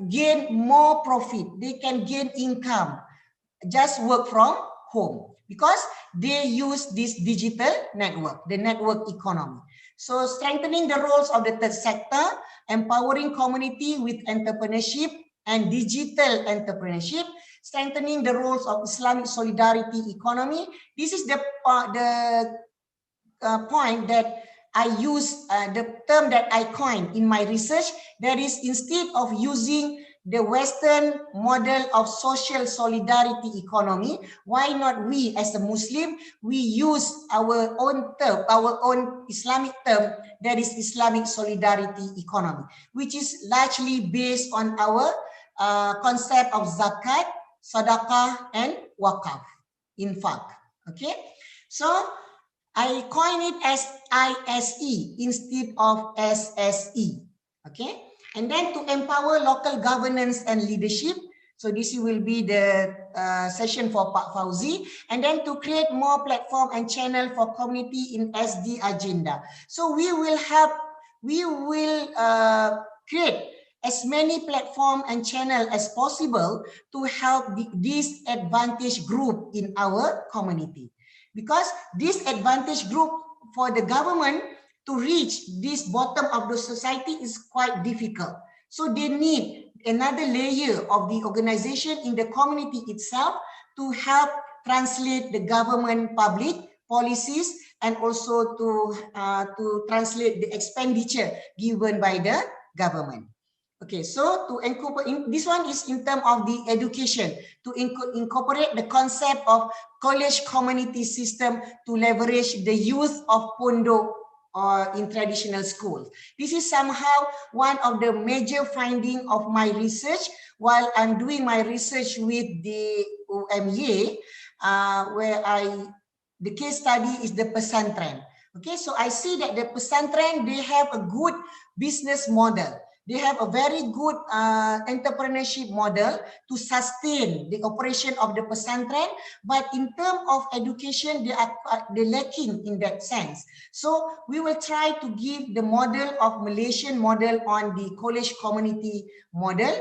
gain more profit, they can gain income, just work from home because they use this digital network, the network economy. So strengthening the roles of the third sector, empowering community with entrepreneurship and digital entrepreneurship, strengthening the roles of Islamic solidarity economy. This is the point that I use, the term that I coined in my research, that is, instead of using the Western model of social solidarity economy, why not we as a Muslim, we use our own term, our own Islamic term, that is Islamic solidarity economy, which is largely based on our concept of zakat, sadaqah, and wakaf, infaq. Okay, so I coin it as ISE instead of SSE. Okay, and then to empower local governance and leadership. So this will be the session for Pak Fauzi, and then to create more platform and channel for community in SD agenda. So we will create as many platform and channel as possible to help the disadvantaged group in our community. Because this advantage group for the government to reach this bottom of the society is quite difficult. So they need another layer of the organization in the community itself to help translate the government public policies and also to translate the expenditure given by the government. Okay, so to incorporate, this one is in terms of the education, to incorporate the concept of college community system to leverage the youth of pondok or in traditional schools. This is somehow one of the major findings of my research while I'm doing my research with the UMY, where the case study is the pesantren. Okay, so I see that the pesantren, they have a good business model. They have a very good entrepreneurship model to sustain the operation of the pesantren, but in terms of education, they're lacking in that sense. So we will try to give the model of Malaysian model on the college community model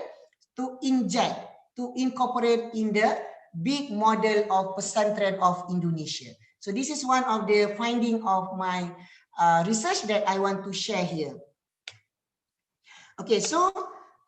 to inject, to incorporate in the big model of pesantren of Indonesia. So this is one of the finding of my research that I want to share here. Okay, so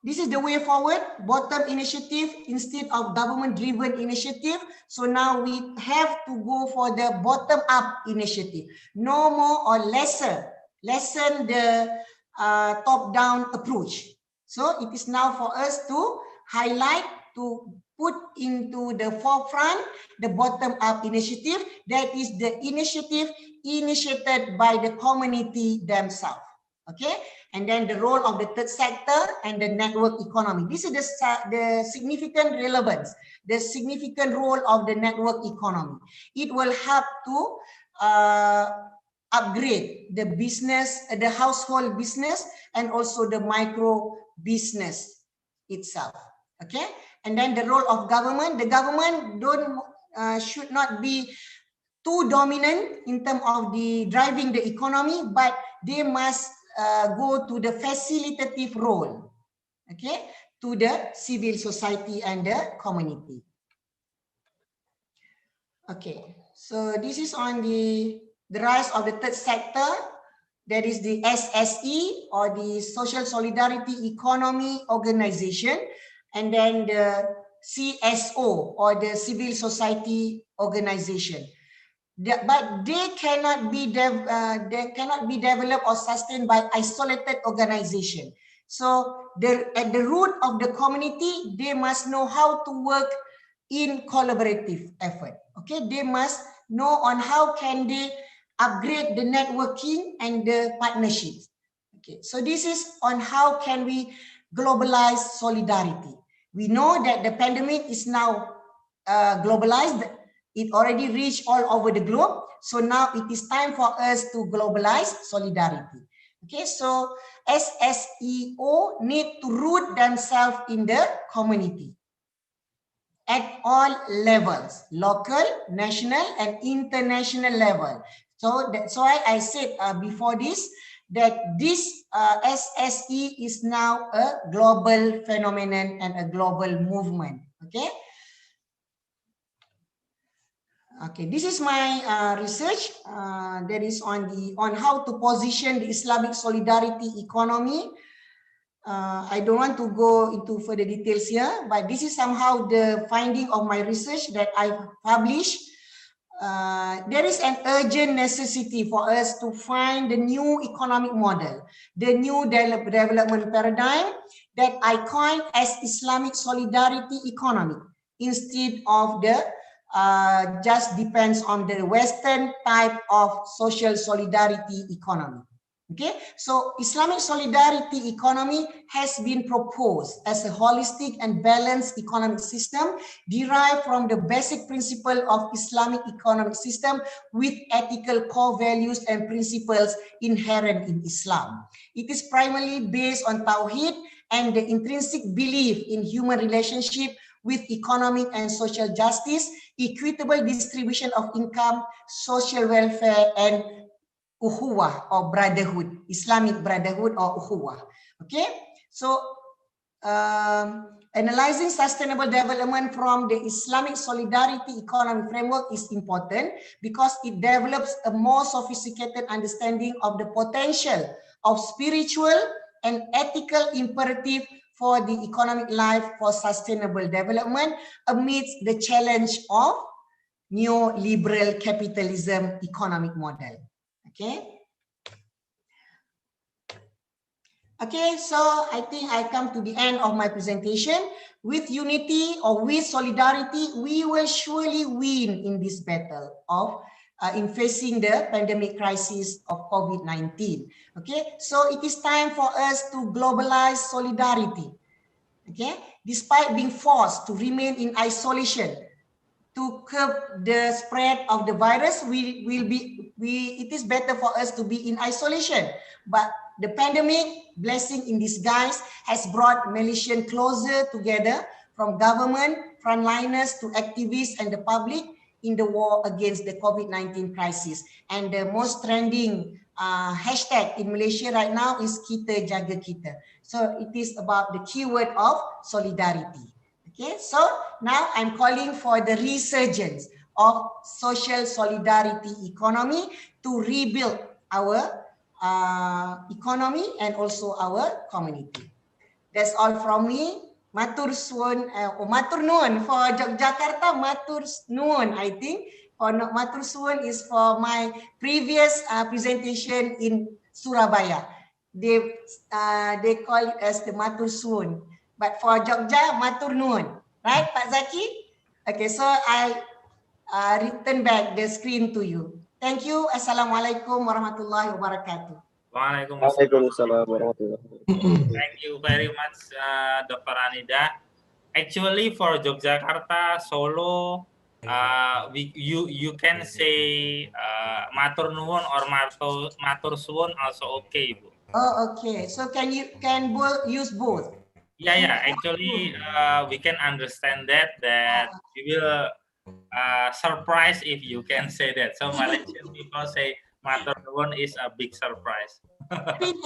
this is the way forward, bottom initiative instead of government-driven initiative. So now we have to go for the bottom-up initiative. No more or lessen the top-down approach. So it is now for us to highlight, to put into the forefront the bottom-up initiative. That is the initiative initiated by the community themselves. Okay, and then the role of the third sector and the network economy. This is the significant relevance, the significant role of the network economy. It will help to upgrade the business, the household business, and also the micro business itself. Okay, and then the role of government. The government should not be too dominant in terms of the driving the economy, but they must go to the facilitative role, okay, to the civil society and the community. Okay, so this is on the rise of the third sector. That is the SSE, or the Social Solidarity Economy Organization, and then the CSO, or the Civil Society Organization. But they cannot be developed or sustained by isolated organization. So at the root of the community, they must know how to work in collaborative effort. Okay, they must know on how can they upgrade the networking and the partnerships. Okay, so this is on how can we globalize solidarity. We know that the pandemic is now globalized. It already reached all over the globe. So now it is time for us to globalize solidarity. Okay, so SSEO need to root themselves in the community at all levels, local, national, and international level. So that's why I said before this, that this SSE is now a global phenomenon and a global movement. Okay. Okay, this is my research that is on how to position the Islamic solidarity economy. I don't want to go into further details here, but this is somehow the finding of my research that I published. There is an urgent necessity for us to find the new economic model, the new development paradigm that I coined as Islamic solidarity economy, instead of the just depends on the Western type of social solidarity economy. Okay, so Islamic solidarity economy has been proposed as a holistic and balanced economic system derived from the basic principle of Islamic economic system with ethical core values and principles inherent in Islam. It is primarily based on Tawhid and the intrinsic belief in human relationship with economic and social justice, equitable distribution of income, social welfare, and ukhuwah or brotherhood, Islamic brotherhood or ukhuwah. Okay, so analyzing sustainable development from the Islamic solidarity economy framework is important because it develops a more sophisticated understanding of the potential of spiritual and ethical imperative for the economic life for sustainable development amidst the challenge of neoliberal capitalism economic model. Okay. Okay, so I think I come to the end of my presentation. With unity or with solidarity, we will surely win in this battle of in facing the pandemic crisis of COVID-19. Okay, so it is time for us to globalize solidarity. Okay, despite being forced to remain in isolation to curb the spread of the virus, it is better for us to be in isolation. But the pandemic, blessing in disguise, has brought Malaysians closer together, from government, frontliners to activists and the public in the war against the COVID-19 crisis. And the most trending hashtag in Malaysia right now is Kita Jaga Kita. So it is about the keyword of solidarity. Okay, so now I'm calling for the resurgence of social solidarity economy to rebuild our economy and also our community. That's all from me. Matur suwun, matur nuwun for Yogyakarta. Matur nuwun, I think. For matur suwun is for my previous presentation in Surabaya. They call it as the matur suwun. But for Jogja, matur nuwun. Right, Pak Zaki? Okay, so I return back the screen to you. Thank you. Assalamualaikum warahmatullahi wabarakatuh. Waalaikumsalam warahmatullahi wabarakatuh. Thank you very much, Dr. Anida. Actually, for Yogyakarta, Solo, you can say matur nuwun or matur suwun also okay, Bu. Oh, okay. So can use both? Yeah. Actually, we can understand that we will surprise if you can say that. So Malaysian people say matur nuwun is a big surprise.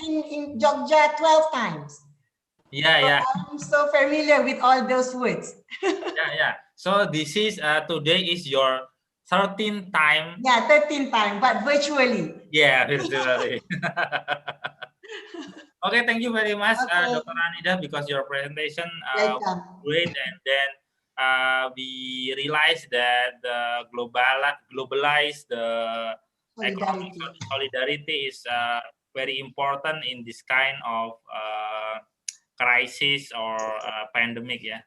in Jogja 12 times. Yeah. I'm so familiar with all those words. Yeah. So this is today is your 13th time. Yeah, 13th time, but virtually. Yeah, virtually. Okay, thank you very much, Okay. Dr. Anida, because your presentation was great, and then we realized that the globalized economic solidarity is very important in this kind of crisis or pandemic. Yeah.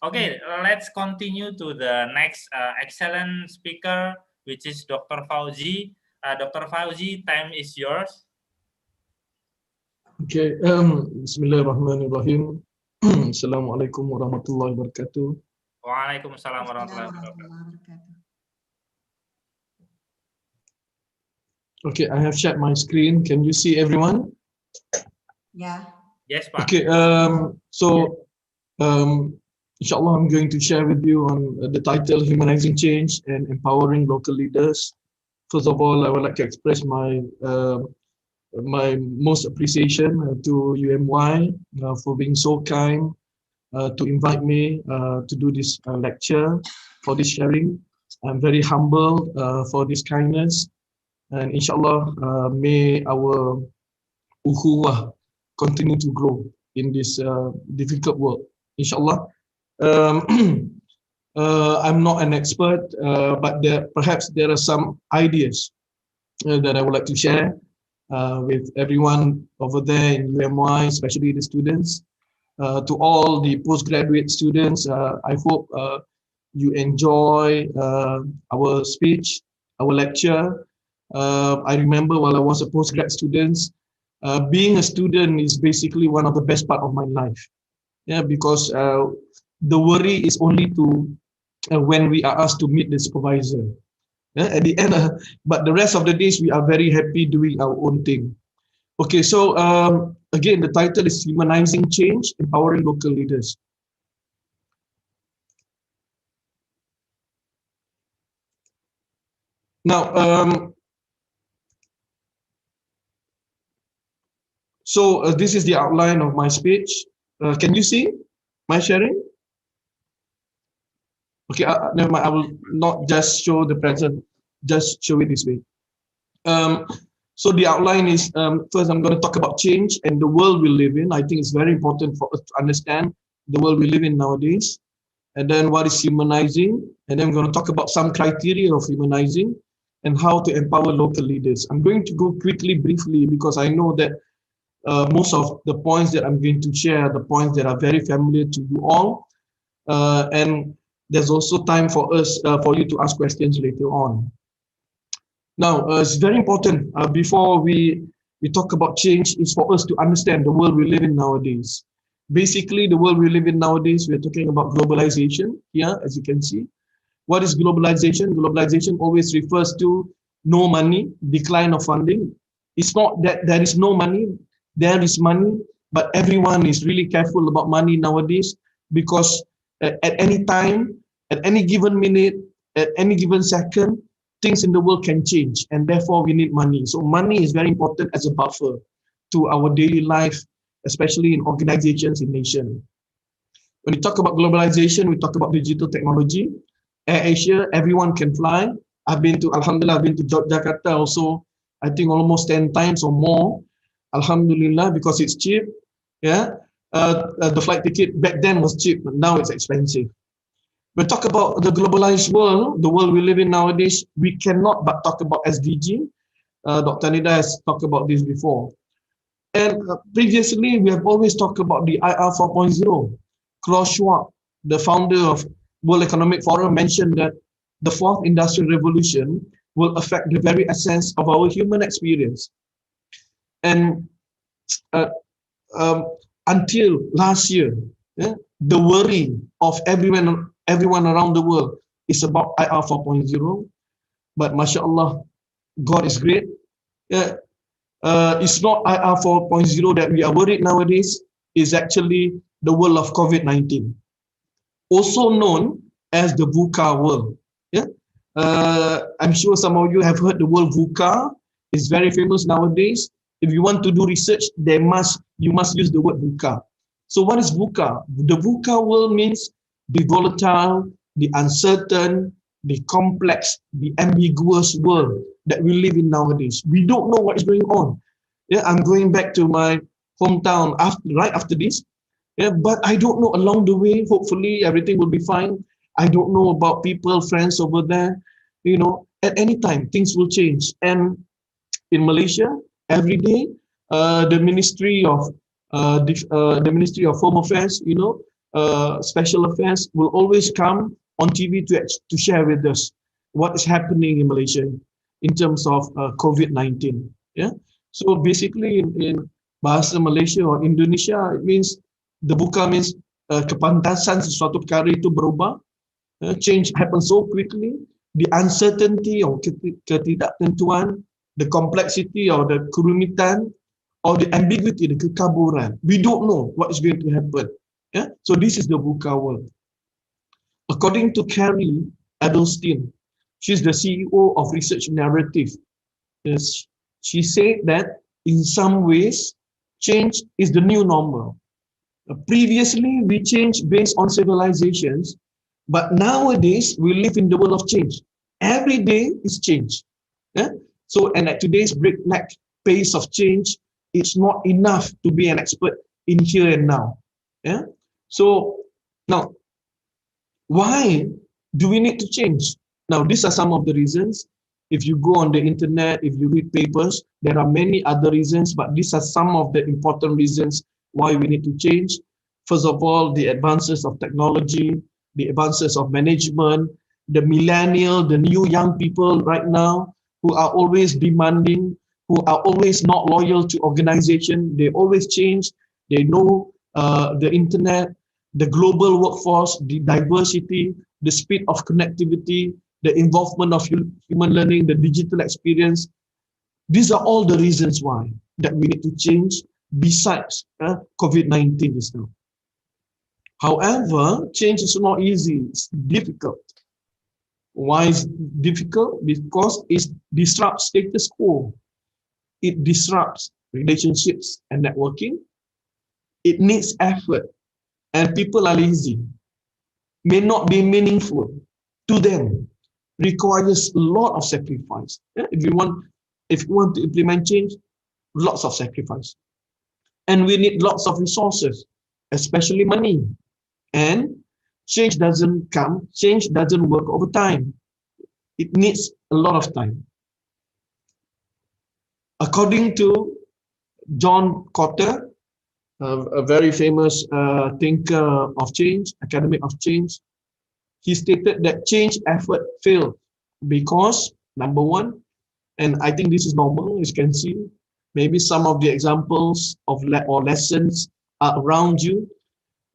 Okay, let's continue to the next excellent speaker, which is Dr. Fauzi. Dr. Fauzi, time is yours. Okay, Bismillahirrahmanirrahim. Assalamualaikum warahmatullahi wabarakatuh. Waalaikumsalam warahmatullahi wabarakatuh. Okay, I have shared my screen. Can you see everyone? Yeah. Yes, Pak. Okay, inshallah, I'm going to share with you on the title Humanizing Change and Empowering Local Leaders. First of all, I would like to express my most appreciation to UMY for being so kind to invite me to do this lecture, for this sharing. I'm very humbled for this kindness, and inshallah may our ukhuwah continue to grow in this difficult world, inshallah. I'm not an expert, but perhaps there are some ideas that I would like to share with everyone over there in UMY, especially the students. To all the postgraduate students, I hope you enjoy our speech, our lecture. I remember while I was a postgrad student, being a student is basically one of the best part of my life. Yeah, because the worry is only to when we are asked to meet the supervisor. At the end, but the rest of the days we are very happy doing our own thing. Okay, so again, the title is Humanizing Change, Empowering Local Leaders. Now, this is the outline of my speech. Can you see my sharing? Okay, never mind. I will not just show the present, just show it this way. So the outline is, first I'm going to talk about change and the world we live in. I think it's very important for us to understand the world we live in nowadays. And then what is humanizing? And then I'm going to talk about some criteria of humanizing and how to empower local leaders. I'm going to go quickly, briefly, because I know that most of the points that I'm going to share are the points that are very familiar to you all. And there's also time for us, for you to ask questions later on. Now, it's very important before we talk about change is for us to understand the world we live in nowadays. Basically, the world we live in nowadays, we're talking about globalization here, as you can see. What is globalization? Globalization always refers to no money, decline of funding. It's not that there is no money, there is money, but everyone is really careful about money nowadays because at any time, at any given minute, at any given second, things in the world can change and therefore we need money. So money is very important as a buffer to our daily life, especially in organizations in nation. When we talk about globalization, we talk about digital technology. Air Asia, everyone can fly. I've been to, Alhamdulillah, I've been to Jakarta also, I think almost 10 times or more. Alhamdulillah, because it's cheap. Yeah. The flight ticket back then was cheap, but now it's expensive. We talk about the globalized world, the world we live in nowadays, we cannot but talk about SDG. Dr. Nida has talked about this before. And previously, we have always talked about the IR 4.0. Klaus Schwab, the founder of World Economic Forum, mentioned that the fourth industrial revolution will affect the very essence of our human experience. And uh, um, until last year, yeah, the worry of everyone around the world is about IR 4.0. But mashallah, God is great. Yeah, it's not IR 4.0 that we are worried nowadays, it's actually the world of COVID-19, also known as the VUCA world. Yeah, I'm sure some of you have heard the word VUCA. It's very famous nowadays. If you want to do research, you must use the word VUCA. So what is VUCA? The VUCA world means the volatile, the uncertain, the complex, the ambiguous world that we live in nowadays. We don't know what is going on. Yeah, I'm going back to my hometown right after this. Yeah, but I don't know along the way. Hopefully, everything will be fine. I don't know about people, friends over there. You know, at any time, things will change. And in Malaysia, every day, the Ministry of Home Affairs, Special Affairs will always come on TV to share with us what is happening in Malaysia in terms of COVID-19. Yeah. So basically, in bahasa Malaysia or Indonesia, it means the buka means kepantasan sesuatu perkara itu berubah. Change happens so quickly. The uncertainty or ketidaktentuan, the complexity or the kerumitan, or the ambiguity, the kekaburan. We don't know what is going to happen. Yeah? So this is the VUCA world. According to Carrie Edelstein, she's the CEO of Research Narrative. Yes, she said that in some ways, change is the new normal. Previously, we changed based on civilizations, but nowadays we live in the world of change. Every day is change. Yeah? So, and at today's breakneck pace of change, it's not enough to be an expert in here and now. Yeah. So now, why do we need to change? Now, these are some of the reasons. If you go on the internet, if you read papers, there are many other reasons, but these are some of the important reasons why we need to change. First of all, the advances of technology, the advances of management, the millennial, the new young people right now who are always demanding, who are always not loyal to organization. They always change. They know the internet, the global workforce, the diversity, the speed of connectivity, the involvement of human learning, the digital experience. These are all the reasons why that we need to change besides COVID-19 just now. However, change is not easy, it's difficult. Why is it difficult? Because it disrupts status quo. It disrupts relationships and networking. It needs effort and people are lazy. May not be meaningful to them. Requires a lot of sacrifice. Yeah? If you want to implement change, lots of sacrifice. And we need lots of resources, especially money. And change doesn't work over time. It needs a lot of time. According to John Cotter, a very famous thinker of change, academic of change, he stated that change effort failed because, number one, And I think this is normal, as you can see. Maybe some of the examples of or lessons are around you.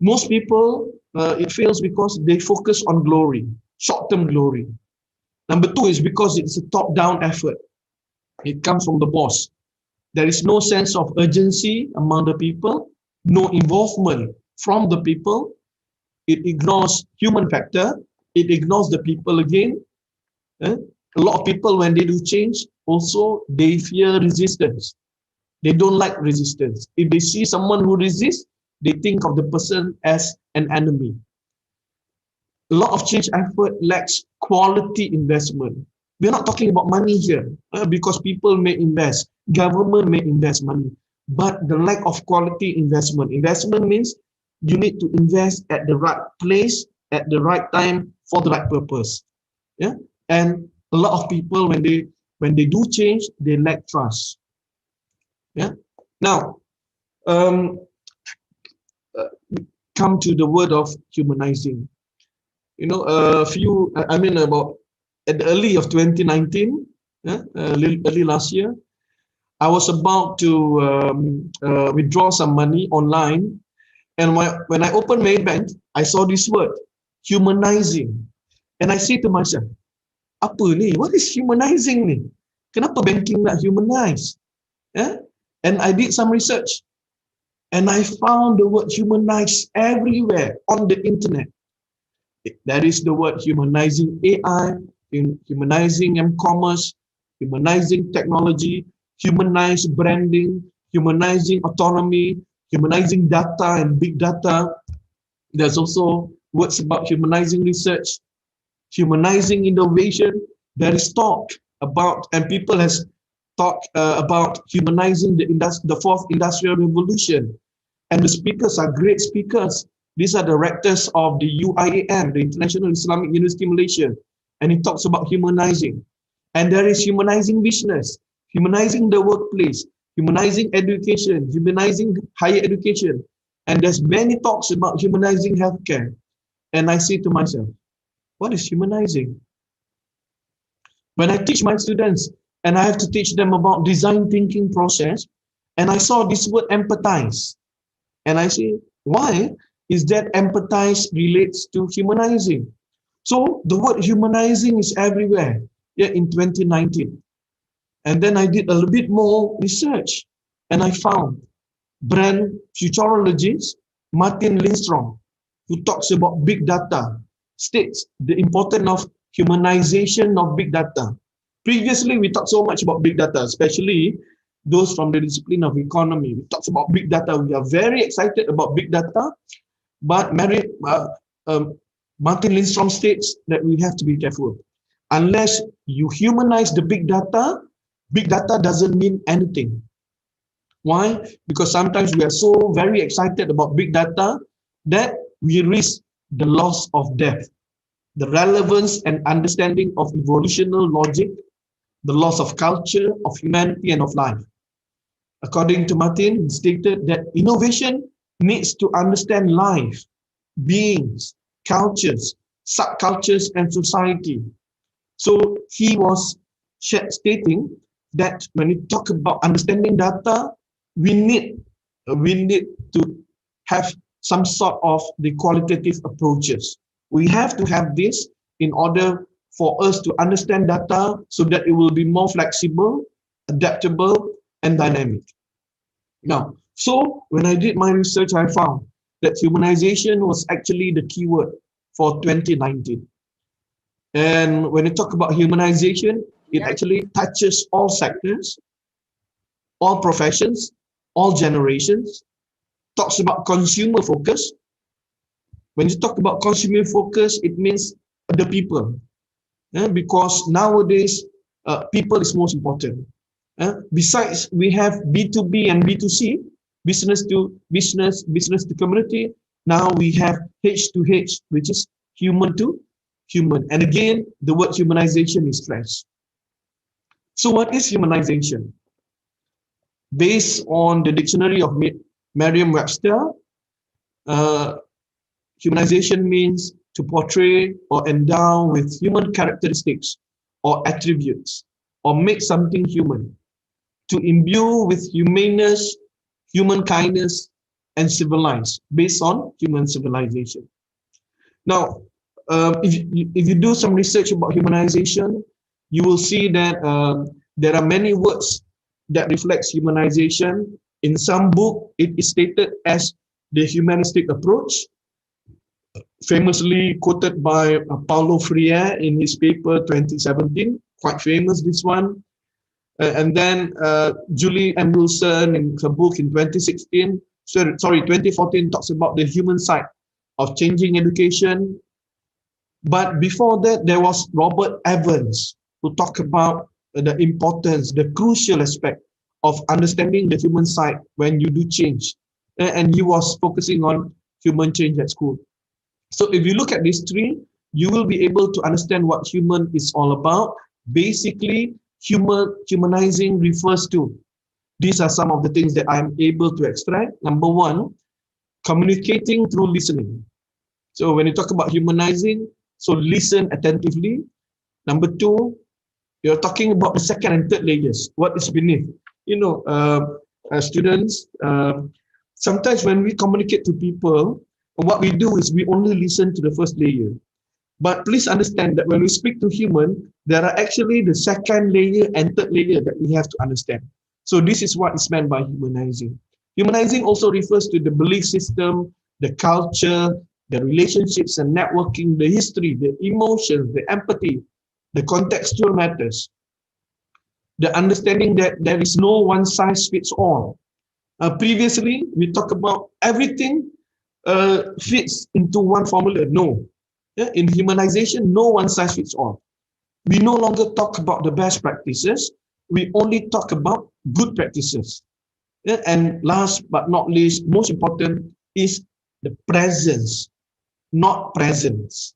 Most people, it fails because they focus on glory, short-term glory. Number two is because it's a top-down effort. It comes from the boss. There is no sense of urgency among the people, no involvement from the people. It ignores human factor. It ignores the people again. A lot of people, when they do change, also they fear resistance. They don't like resistance. If they see someone who resists, they think of the person as an enemy. A lot of change effort lacks quality investment. We're not talking about money here, because people may invest, government may invest money, but the lack of quality investment. Investment means you need to invest at the right place, at the right time, for the right purpose. Yeah, and a lot of people, when they do change, they lack trust. Yeah. Now, come to the word of humanizing. You know, about at the early of 2019, early last year, I was about to withdraw some money online, and when I opened my bank, I saw this word, humanizing, and I say to myself, apa ni? What is humanizing ni? Kenapa banking nak humanize? Yeah? And I did some research, and I found the word humanize everywhere on the internet. That is the word humanizing AI, humanizing commerce, humanizing technology, humanized branding, humanizing autonomy, humanizing data and big data. There's also words about humanizing research, humanizing innovation. There is talk about, and people has talked about humanizing the fourth industrial revolution. And the speakers are great speakers. These are the rectors of the UIAM, the International Islamic University Malaysia. And it talks about humanizing. And there is humanizing business, humanizing the workplace, humanizing education, humanizing higher education. And there's many talks about humanizing healthcare. And I say to myself, what is humanizing? When I teach my students, and I have to teach them about design thinking process, and I saw this word empathize. And I say, why is that empathize relates to humanizing? So the word humanizing is everywhere, yeah, in 2019. And then I did a little bit more research, and I found brand futurologist Martin Lindstrom, who talks about big data, states the importance of humanization of big data. Previously, we talked so much about big data, especially those from the discipline of economy. We talked about big data. We are very excited about big data, but Martin Lindstrom states that we have to be careful. Unless you humanize the big data doesn't mean anything. Why? Because sometimes we are so very excited about big data that we risk the loss of depth, the relevance and understanding of evolutional logic, the loss of culture, of humanity, and of life. According to Martin, he stated that innovation needs to understand life, beings, cultures, subcultures, and society. So he was stating that when we talk about understanding data, we need to have some sort of the qualitative approaches. We have to have this in order for us to understand data so that it will be more flexible, adaptable, and dynamic. Now, so when I did my research, I found that humanization was actually the keyword for 2019. And when you talk about humanization, it actually touches all sectors, all professions, all generations, talks about consumer focus. When you talk about consumer focus, it means the people. Because nowadays, people is most important. Besides, we have B2B and B2C, business to business, business to community. Now we have H to H, which is human to human. And again, the word humanization is stressed. So what is humanization? Based on the dictionary of Merriam-Webster, humanization means to portray or endow with human characteristics or attributes or make something human, to imbue with humaneness, human kindness, and civilize based on human civilization. Now, if you do some research about humanization, you will see that there are many words that reflects humanization. In some book, it is stated as the humanistic approach, famously quoted by Paulo Freire in his paper 2017, quite famous this one. And then Julie M. Wilson in her book in 2016, 2014, talks about the human side of changing education. But before that, there was Robert Evans, who talked about the importance, the crucial aspect of understanding the human side when you do change. And he was focusing on human change at school. So if you look at these three, you will be able to understand what human is all about. Basically, humanizing refers to, these are some of the things that I'm able to extract. Number one, communicating through listening. So when you talk about humanizing, so listen attentively. Number two, you're talking about the second and third layers. What is beneath? Students, sometimes when we communicate to people, what we do is we only listen to the first layer. But please understand that when we speak to human, there are actually the second layer and third layer that we have to understand. So this is what is meant by humanizing. Humanizing also refers to the belief system, the culture, the relationships and networking, the history, the emotions, the empathy, the contextual matters, the understanding that there is no one size fits all. Previously, we talked about everything fits into one formula. No. Yeah? In humanization, no one size fits all. We no longer talk about the best practices. We only talk about good practices. Yeah? And last but not least, most important is the presence, not presence.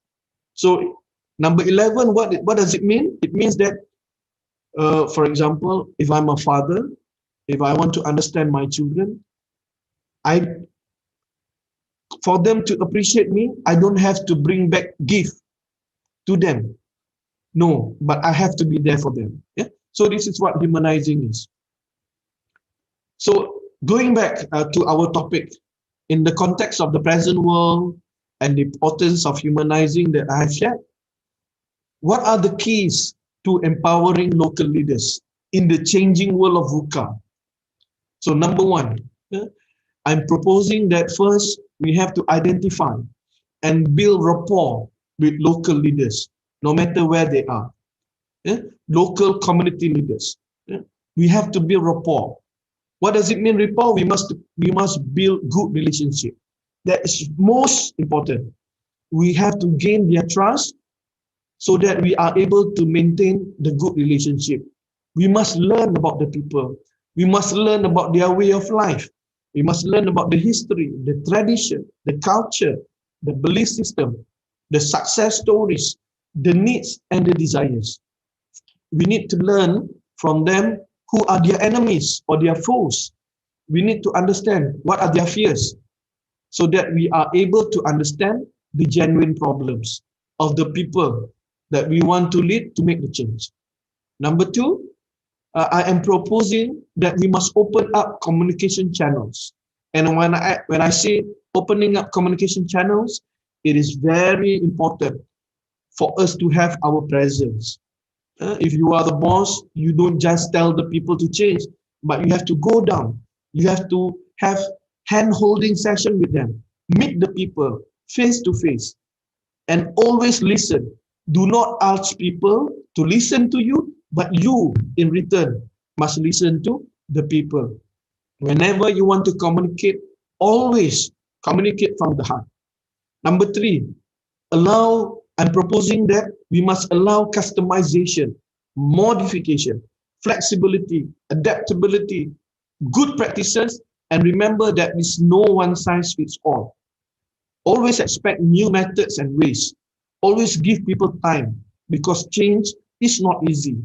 So number 11, what does it mean? It means that, for example, if I'm a father, if I want to understand my children, for them to appreciate me, I don't have to bring back gift to them. No, but I have to be there for them. Yeah. So this is what humanizing is. So going back to our topic, in the context of the present world and the importance of humanizing that I have shared, what are the keys to empowering local leaders in the changing world of VUCA? So number one, I'm proposing that first we have to identify and build rapport with local leaders, no matter where they are. Local community leaders. We have to build rapport. What does it mean, rapport? We must build good relationship. That is most important. We have to gain their trust so that we are able to maintain the good relationship. We must learn about the people. We must learn about their way of life. We must learn about the history, the tradition, the culture, the belief system, the success stories, the needs and the desires. We need to learn from them who are their enemies or their foes. We need to understand what are their fears so that we are able to understand the genuine problems of the people that we want to lead to make the change. Number two, I am proposing that we must open up communication channels. And when I say opening up communication channels, it is very important for us to have our presence. If you are the boss, you don't just tell the people to change, but you have to go down. You have to have hand-holding session with them, meet the people face to face, and always listen. Do not ask people to listen to you, but you, in return, must listen to the people. Whenever you want to communicate, always communicate from the heart. Number three, I'm proposing that we must allow customization, modification, flexibility, adaptability, good practices, and remember that there's no one size fits all. Always expect new methods and ways. Always give people time because change is not easy.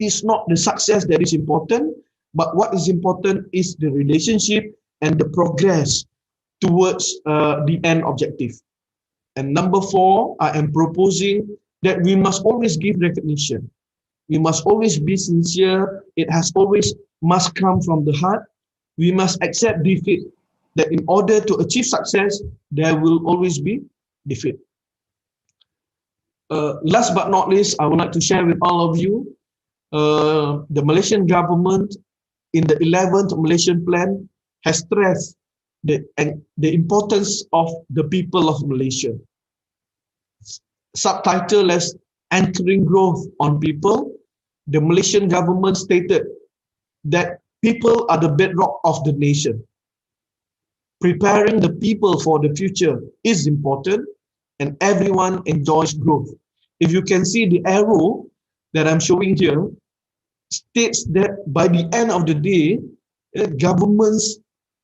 It's not the success that is important, but what is important is the relationship and the progress towards the end objective. And number four, I am proposing that we must always give recognition. We must always be sincere. It has always must come from the heart. We must accept defeat, that in order to achieve success, there will always be defeat. Last but not least, I would like to share with all of you, the Malaysian government in the 11th Malaysian Plan has stressed the importance of the people of Malaysia. Subtitle as Anchoring Growth on People, the Malaysian government stated that people are the bedrock of the nation. Preparing the people for the future is important, and everyone enjoys growth. If you can see the arrow that I'm showing here, states that by the end of the day, governments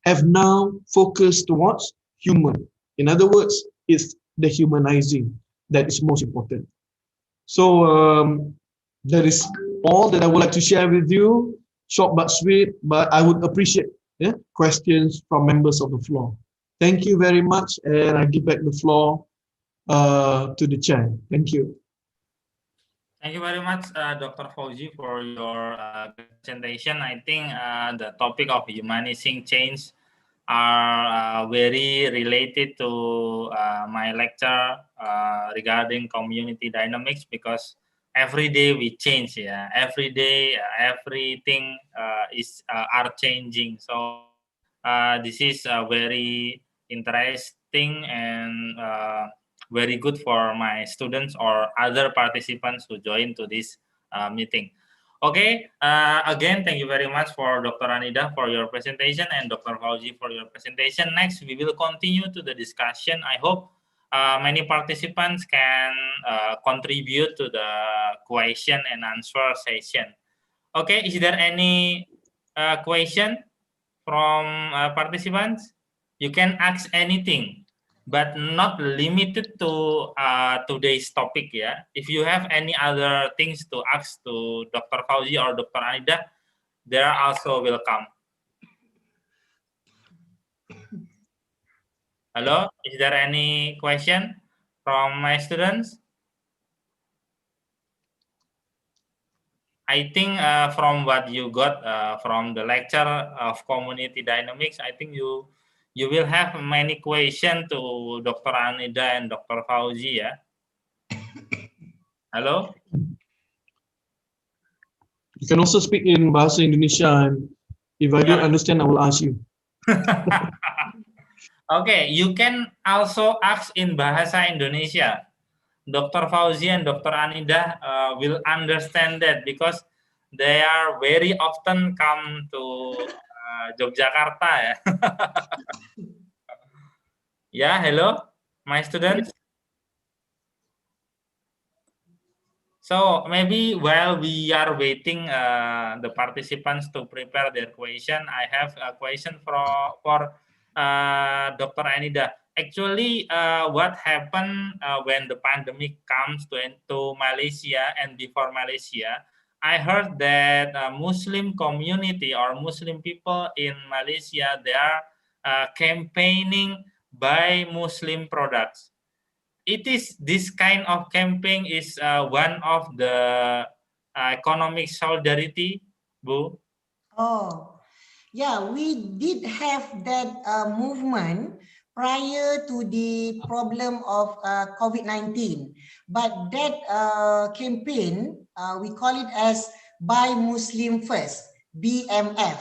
have now focused towards human. In other words, it's the humanizing that is most important. So that is all that I would like to share with you. Short but sweet, but I would appreciate questions from members of the floor. Thank you very much, and I give back the floor to the chair. Thank you. Thank you very much, Dr. Fauzi, for your great presentation. I think the topic of humanizing change are very related to my lecture regarding community dynamics, because every day we change. Yeah, every day everything are changing. So this is very interesting and very good for my students or other participants who join to this meeting. Okay, again, thank you very much for Dr. Anida for your presentation and Dr. Fauzi for your presentation. Next, we will continue to the discussion. I hope many participants can contribute to the question and answer session. Okay, is there any question from participants? You can ask anything, but not limited to today's topic. Yeah, if you have any other things to ask to Dr. Fauzi or Dr. Aida, they are also welcome. Hello, is there any question from my students? I think from what you got from the lecture of community dynamics, I think you will have many questions to Dr. Anida and Dr. Fauzi. Yeah. Hello. You can also speak in Bahasa Indonesia, and if I don't understand, I will ask you. Okay, you can also ask in Bahasa Indonesia. Dr. Fauzi and Dr. Anida will understand that because they are very often come to Yogyakarta. Yeah. Yeah, hello, my students. So maybe while we are waiting the participants to prepare their question, I have a question for Dr. Anida. Actually, what happened when the pandemic comes to Malaysia and before Malaysia? I heard that Muslim community or Muslim people in Malaysia, they are campaigning buy Muslim products. It is this kind of campaign is one of the economic solidarity, Bu. Oh, yeah, we did have that movement prior to the problem of COVID-19. But that campaign, we call it as Buy Muslim First, BMF.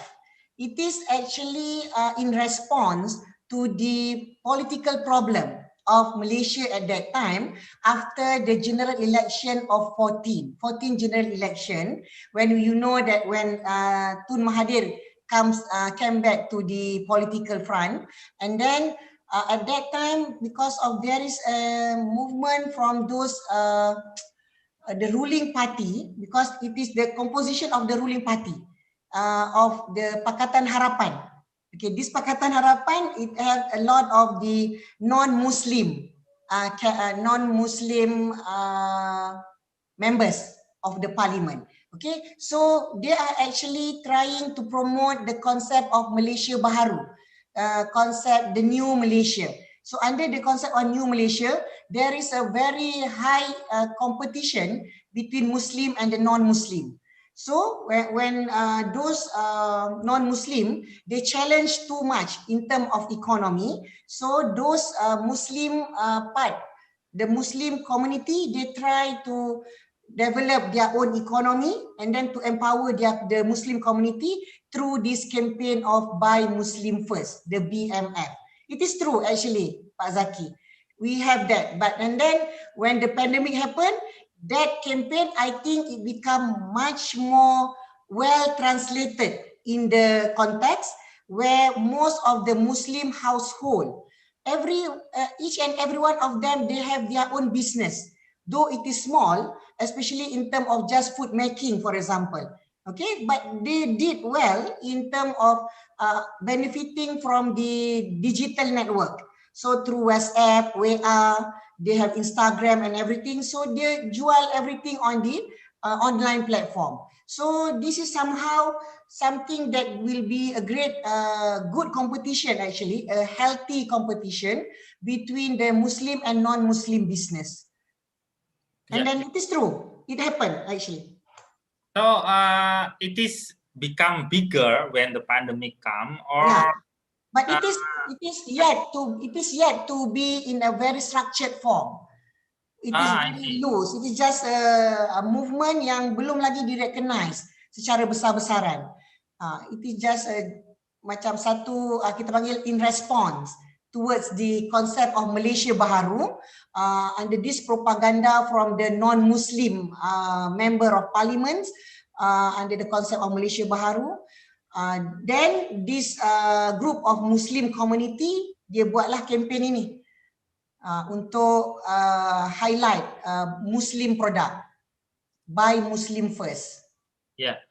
It is actually in response to the political problem of Malaysia at that time after the general election of 14 general election, when you know that when Tun Mahathir came back to the political front, and then at that time, because of there is a movement from those the ruling party, because it is the composition of the ruling party of the Pakatan Harapan. Okay, this Pakatan Harapan, it has a lot of the non-Muslim members of the parliament. Okay, so they are actually trying to promote the concept of Malaysia Baharu, concept the new Malaysia. So under the concept of New Malaysia, there is a very high competition between Muslim and the non-Muslim. So when those non-Muslim, they challenge too much in terms of economy. So those Muslim the Muslim community, they try to develop their own economy and then to empower the Muslim community through this campaign of Buy Muslim First, the BMF. It is true actually, Pak Zaki. We have that. And then when the pandemic happened, that campaign, I think it become much more well translated in the context where most of the Muslim household, each and every one of them, they have their own business, though it is small, especially in terms of just food making, for example. Okay, but they did well in terms of benefiting from the digital network. So through WhatsApp, WA, they have Instagram and everything. So they jual everything on the online platform. So this is somehow something that will be a great, good competition actually, a healthy competition between the Muslim and non-Muslim business. And then it is true, it happened actually. So it is become bigger when the pandemic come, or but it is yet to be in a very structured form. It is very loose. It is just a movement yang belum lagi direcognize secara besar-besaran. It is just macam satu kita panggil in response towards the concept of Malaysia Baharu under this propaganda from the non-Muslim member of parliament under the concept of Malaysia Baharu. Then this group of Muslim community, dia buatlah kempen ini untuk highlight Muslim product, buy Muslim first. Yeah,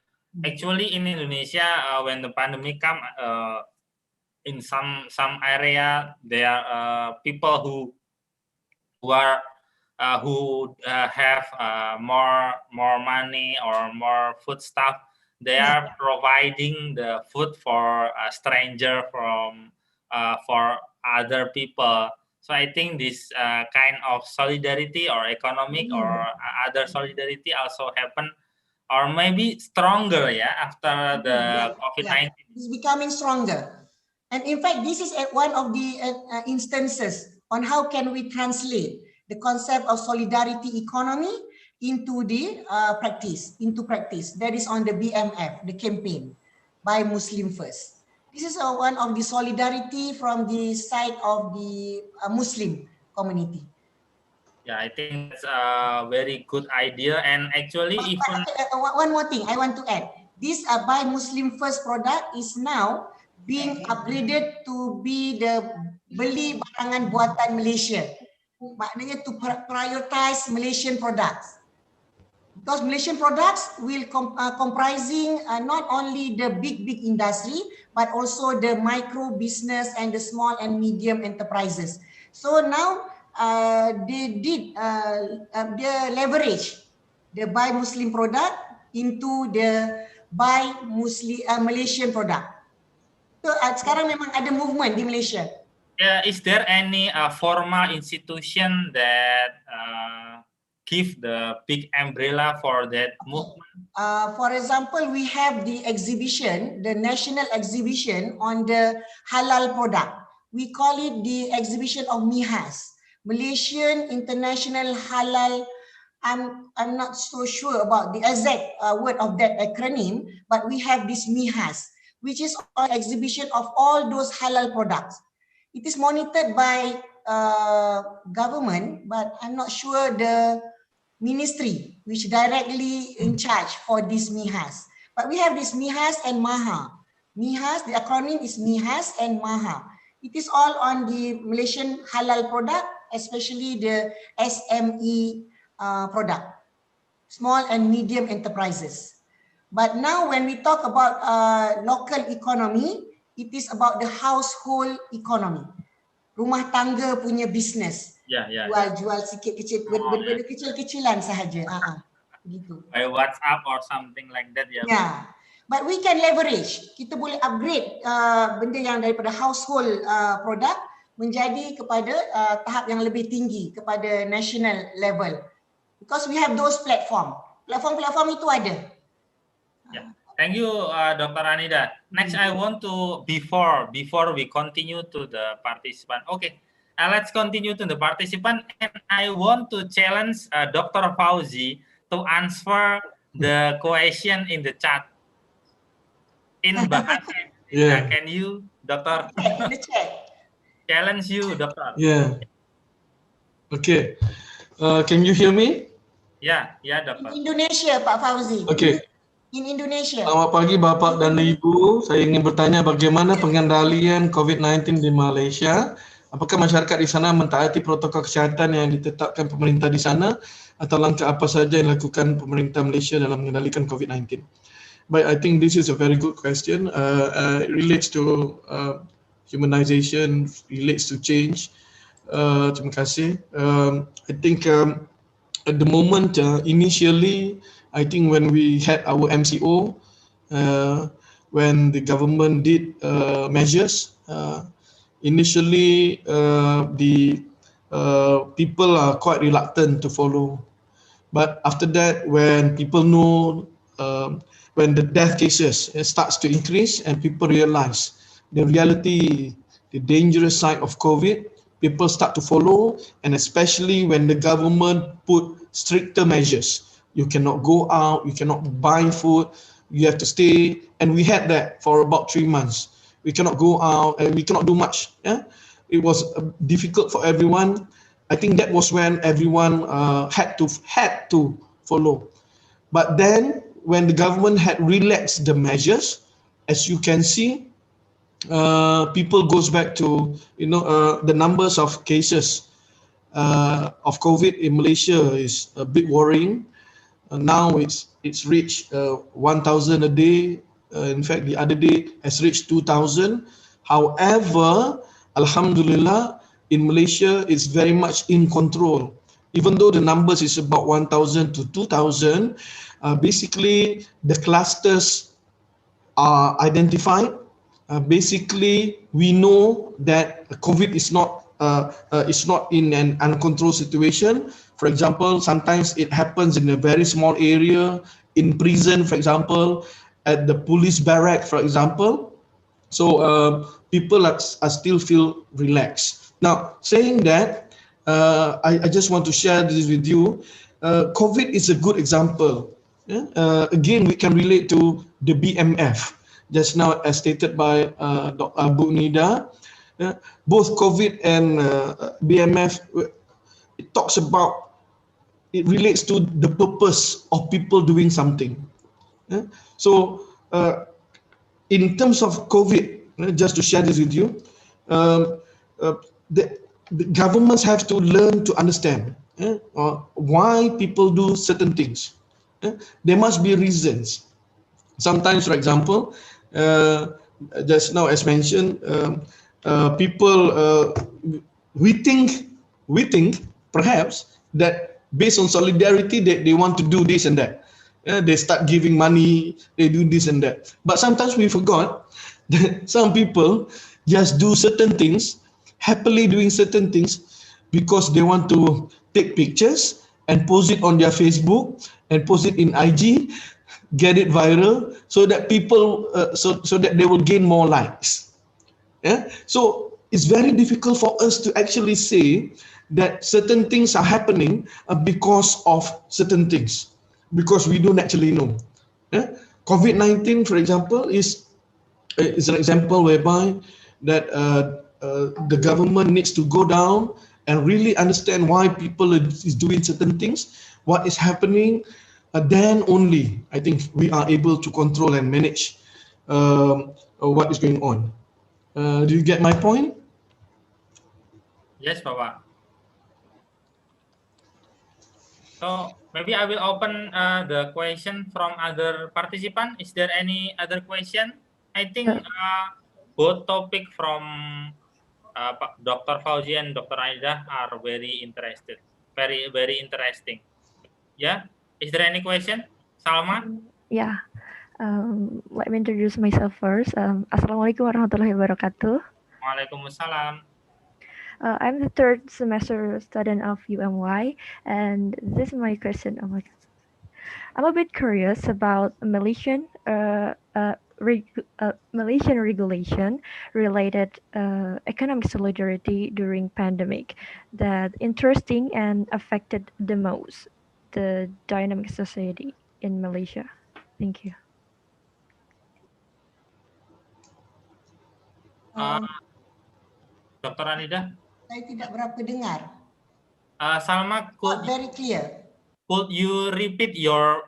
actually in Indonesia, when the pandemic come, in some area there are people who have more money or more food stuff. They are providing the food for a stranger for other people. So I think this kind of solidarity or economic or other solidarity also happen, or maybe stronger, after the COVID-19. It's becoming stronger. And in fact, this is one of the instances on how can we translate the concept of solidarity economy into the practice. That is on the BMF, the campaign, Buy Muslim First. This is one of the solidarity from the side of the Muslim community. Yeah, I think it's a very good idea. And actually, even one more thing I want to add. This Buy Muslim First product is now being upgraded to be the beli barangan buatan Malaysia. Maknanya to prioritize Malaysian products. Because Malaysian products will comprising not only the big industry, but also the micro business and the small and medium enterprises. So now they did they leverage the Buy Muslim product into the Buy Malaysian product. So sekarang memang ada movement di Malaysia. Is there any formal institution that give the big umbrella for that movement? For example, we have the exhibition, the national exhibition on the halal product. We call it the exhibition of MIHAS, Malaysian International Halal. I'm not so sure about the exact word of that acronym, but we have this MIHAS, which is an exhibition of all those halal products. It is monitored by government, but I'm not sure the ministry which directly in charge for this MIHAS. But we have this MIHAS and MAHA. MIHAS, the acronym is MIHAS and MAHA. It is all on the Malaysian halal product, especially the SME product, small and medium enterprises. But now when we talk about local economy, it is about the household economy. Rumah tangga punya business. Jual sikit kecil, benda kecil-kecilan sahaja. Gitu. By WhatsApp or something like that, Yeah. But we can leverage. Kita boleh upgrade benda yang daripada household product menjadi kepada tahap yang lebih tinggi, kepada national level. Because we have those platform itu ada. Yeah. Thank you, Dr. Anida. Next, I want to before we continue to the participant. Okay, let's continue to the participant, and I want to challenge Dr. Fauzi to answer the question in the chat in Bahasa Indonesia. Yeah. Can you, Doctor? In the chat. Challenge you, Doctor. Yeah. Okay. Can you hear me? Yeah, In Doctor. Indonesia, Pak Fauzi. Okay. In Indonesia. Selamat pagi Bapak dan Ibu. Saya ingin bertanya bagaimana pengendalian COVID-19 di Malaysia? Apakah masyarakat di sana mentaati protokol kesihatan yang ditetapkan pemerintah di sana atau langkah apa saja yang dilakukan pemerintah Malaysia dalam mengendalikan COVID-19? But I think this is a very good question. It relates to humanization, relates to change. Terima kasih. I think at the moment, initially, I think when we had our MCO, when the government did measures, initially the people are quite reluctant to follow. But after that, when people know, when the death cases starts to increase and people realize the reality, the dangerous side of COVID, people start to follow, and especially when the government put stricter measures. You cannot go out, you cannot buy food, you have to stay, and we had that for about 3 months. We cannot go out and we cannot do much. Yeah, it was difficult for everyone. I think that was when everyone had to follow. But then, when the government had relaxed the measures, as you can see, people goes back to the numbers of cases of COVID in Malaysia is a bit worrying. Now it's reached 1,000 a day. In fact, the other day has reached 2,000. However, Alhamdulillah, in Malaysia, it's very much in control. Even though the numbers is about 1,000 to 2,000, basically the clusters are identified. Basically, we know that COVID is not in an uncontrolled situation. For example, sometimes it happens in a very small area, in prison, for example, at the police barrack, for example. So people are still feel relaxed. Now, saying that, I just want to share this with you. COVID is a good example. Yeah? Again, we can relate to the BMF. Just now, as stated by Bu Nida, both COVID and BMF, it talks about, it relates to the purpose of people doing something. Yeah? So, in terms of COVID, just to share this with you, the governments have to learn to understand why people do certain things. There must be reasons. Sometimes, for example, just now as mentioned, people we think perhaps that based on solidarity they want to do this and that. They start giving money, they do this and that. But sometimes we forgot that some people just do certain things, happily doing certain things because they want to take pictures and post it on their Facebook and post it in IG, get it viral, so that people so that they will gain more likes. Yeah, so it's very difficult for us to actually say that certain things are happening because of certain things, because we don't actually know. Yeah? COVID-19, for example, is an example whereby that the government needs to go down and really understand why people is doing certain things, what is happening. Then only I think we are able to control and manage what is going on. Do you get my point? Yes, Bapak. So maybe I will open the question from other participant. Is there any other question? I think both topic from Dr. Fauzi and Dr. Aida are very interested, very interesting. Yeah, is there any question, Salma? Yeah, let me introduce myself first. Assalamualaikum warahmatullahi wabarakatuh. Waalaikumsalam. I'm the third semester student of UMY, and this is my question. Oh my God. I'm a bit curious about Malaysian regulation related economic solidarity during pandemic that interesting and affected the most the dynamic society in Malaysia. Thank you. Dr. Anida, Saya tidak berapa dengar. Salma, Not very clear. could you repeat your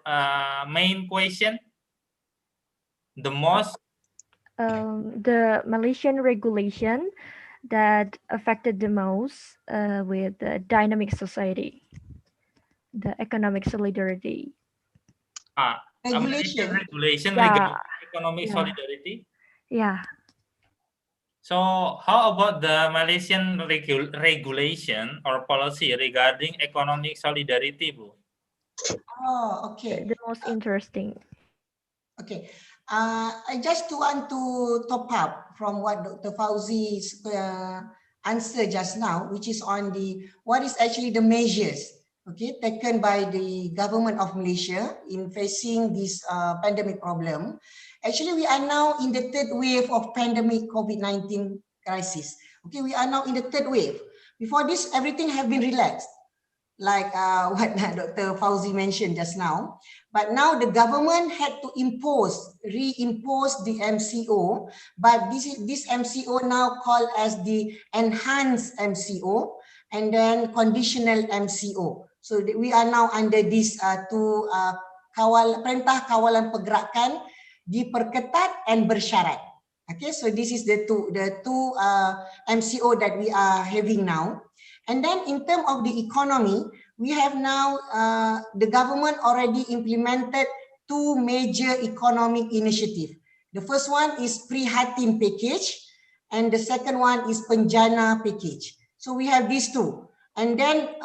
main question? The most The Malaysian regulation that affected the most with the dynamic society, the economic solidarity. Malaysian regulation Yeah. regarding economic Yeah. solidarity. Yeah. So how about the Malaysian regulation or policy regarding economic solidarity, Bu? Oh, okay. The most interesting. Okay. I just want to top up from what Dr. Fauzi's answer just now, which is on the what is actually the measures, okay, taken by the government of Malaysia in facing this pandemic problem. Actually, we are now in the third wave of pandemic COVID-19 crisis. Okay, we are now in the third wave. Before this, everything have been relaxed, like what Dr. Fauzi mentioned just now. But now the government had to reimpose the MCO, but this MCO now called as the enhanced MCO and then conditional MCO. So we are now under this perintah kawalan pergerakan diperketat and bersyarat. Okay, so this is the two MCO that we are having now. And then in terms of the economy, we have now, the government already implemented two major economic initiatives. The first one is Prihatin package, and the second one is Penjana package. So we have these two. And then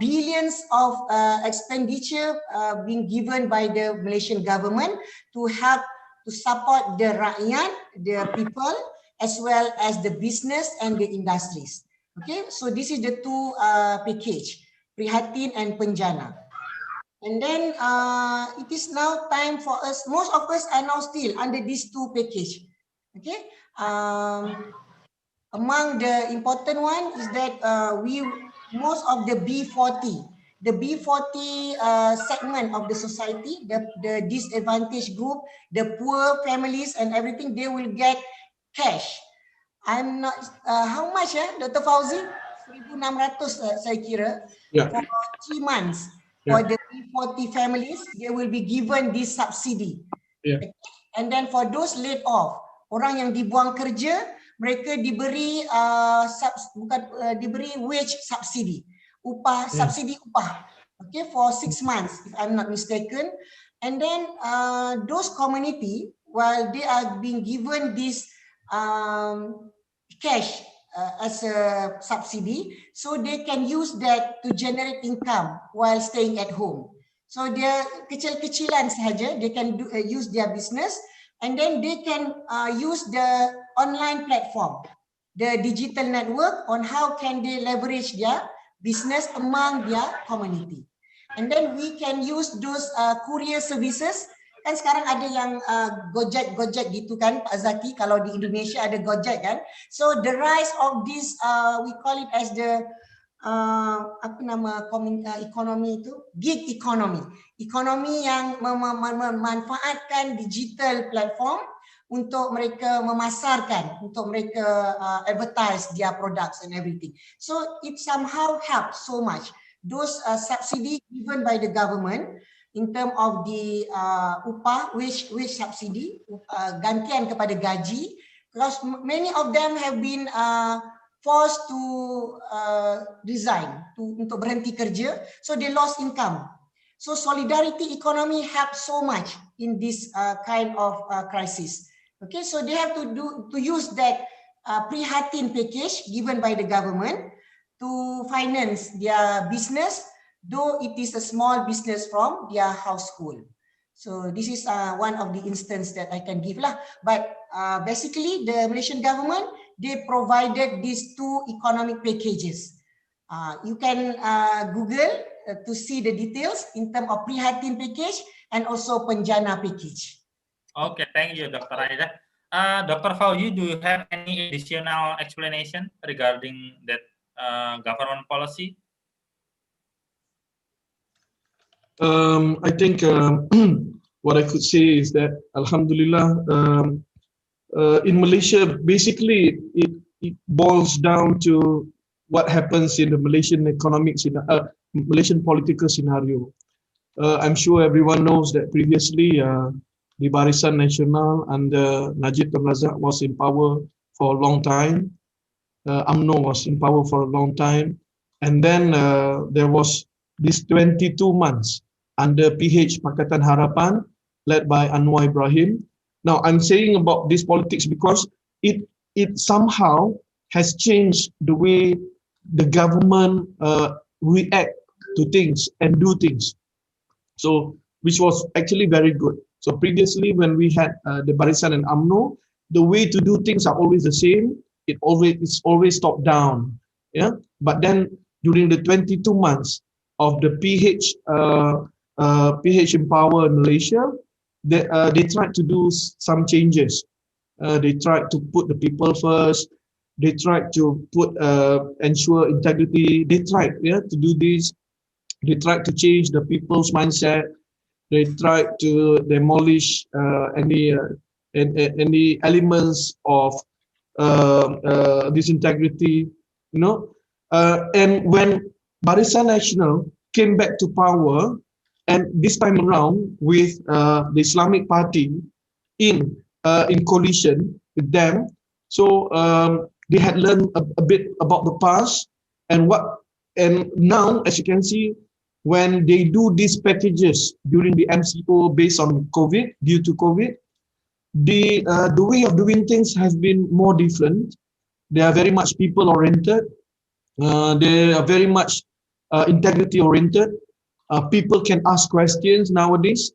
billions of expenditure being given by the Malaysian government to help to support the rakyat, the people, as well as the business and the industries. Okay, so this is the two package, Prihatin and Penjana. And then it is now time for us, most of us are now still under these two package. Okay, among the important one is that most of the B40 segment of the society, the disadvantaged group, the poor families and everything, they will get cash. I'm not how much Dr. Fauzi? 1,600 saya kira. Yeah. For 3 months. Yeah. For the B40 families, they will be given this subsidy. Yeah. Okay. And then for those laid off, orang yang dibuang kerja, mereka diberi diberi wage subsidy, upah subsidi upah. Okay, for 6 months if I'm not mistaken. And then those community, while they are being given this cash as a subsidy, so they can use that to generate income while staying at home. So dia kecil-kecilan sahaja, they can use their business, and then they can use the online platform, the digital network, on how can they leverage their business among their community. And then we can use those courier services. Kan sekarang ada yang Gojek gitu kan Pak Zaki, kalau di Indonesia ada Gojek kan. So the rise of this we call it as the apa nama ekonomi itu, gig economy. Ekonomi yang memanfaatkan digital platform untuk mereka memasarkan, untuk mereka advertise their products and everything. So it somehow helps so much. Those subsidy given by the government in terms of the upah, wage subsidy, gantian kepada gaji, because many of them have been forced to resign, untuk berhenti kerja, so they lost income. So solidarity economy helps so much in this kind of crisis. Okay, so they have to use that Prihatin package given by the government to finance their business, though it is a small business from their household. So this is one of the instances that I can give lah. But basically the Malaysian government they provided these two economic packages. You can Google to see the details in terms of prihatin package and also penjana package. Okay, thank you, Dr. Aida. Dr. Fauzi, do you have any additional explanation regarding that government policy? I think what I could say is that Alhamdulillah, in Malaysia, basically it boils down to what happens in the Malaysian economic Malaysian political scenario. I'm sure everyone knows that previously the Barisan Nasional under Najib Razak was in power for a long time. UMNO was in power for a long time. And then there was this 22 months under PH Pakatan Harapan led by Anwar Ibrahim. Now I'm saying about this politics because it somehow has changed the way the government react to things and do things. So, which was actually very good. So previously when we had the Barisan and UMNO, the way to do things are always the same. It's always top down. Yeah. But then during the 22 months of the PH in power in Malaysia, they tried to do some changes. They tried to put the people first. They tried to ensure integrity. They tried to do this. They tried to change the people's mindset. They tried to demolish any elements of disintegrity, and when Barisan Nasional came back to power, and this time around with the Islamic Party in coalition with them, so they had learned a bit about the past and now, as you can see, when they do these packages during the MCO based on due to COVID, the way of doing things has been more different. They are very much people oriented. They are very much integrity oriented. People can ask questions nowadays,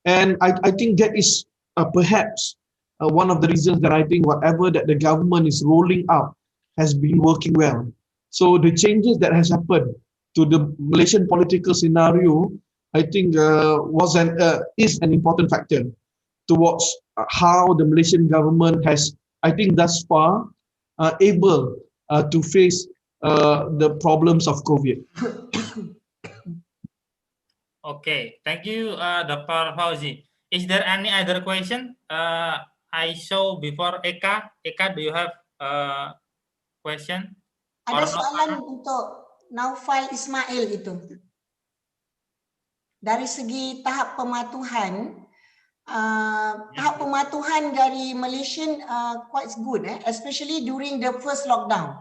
and I think that is perhaps one of the reasons that I think whatever that the government is rolling out has been working well. So the changes that has happened to the Malaysian political scenario, I think is an important factor towards how the Malaysian government has, I think thus far, able to face the problems of COVID. Okay, thank you, Dr. Fauzi. Is there any other question? I saw before Eka. Eka, do you have a question? Ada soalan untuk Naufal Ismail itu. Dari segi tahap pematuhan, tahap pematuhan dari Malaysian quite good, especially during the first lockdown.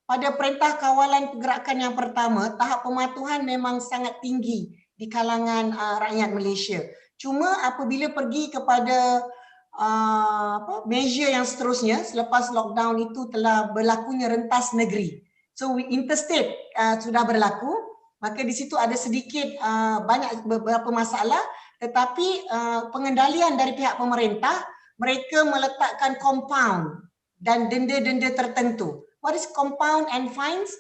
Pada Perintah Kawalan Pergerakan yang pertama, tahap pematuhan memang sangat tinggi di kalangan rakyat Malaysia. Cuma apabila pergi kepada measure yang seterusnya selepas lockdown itu telah berlakunya rentas negeri. So interstate sudah berlaku, maka di situ ada sedikit banyak beberapa masalah, tetapi pengendalian dari pihak pemerintah, mereka meletakkan compound dan denda-denda tertentu. What is compound and fines,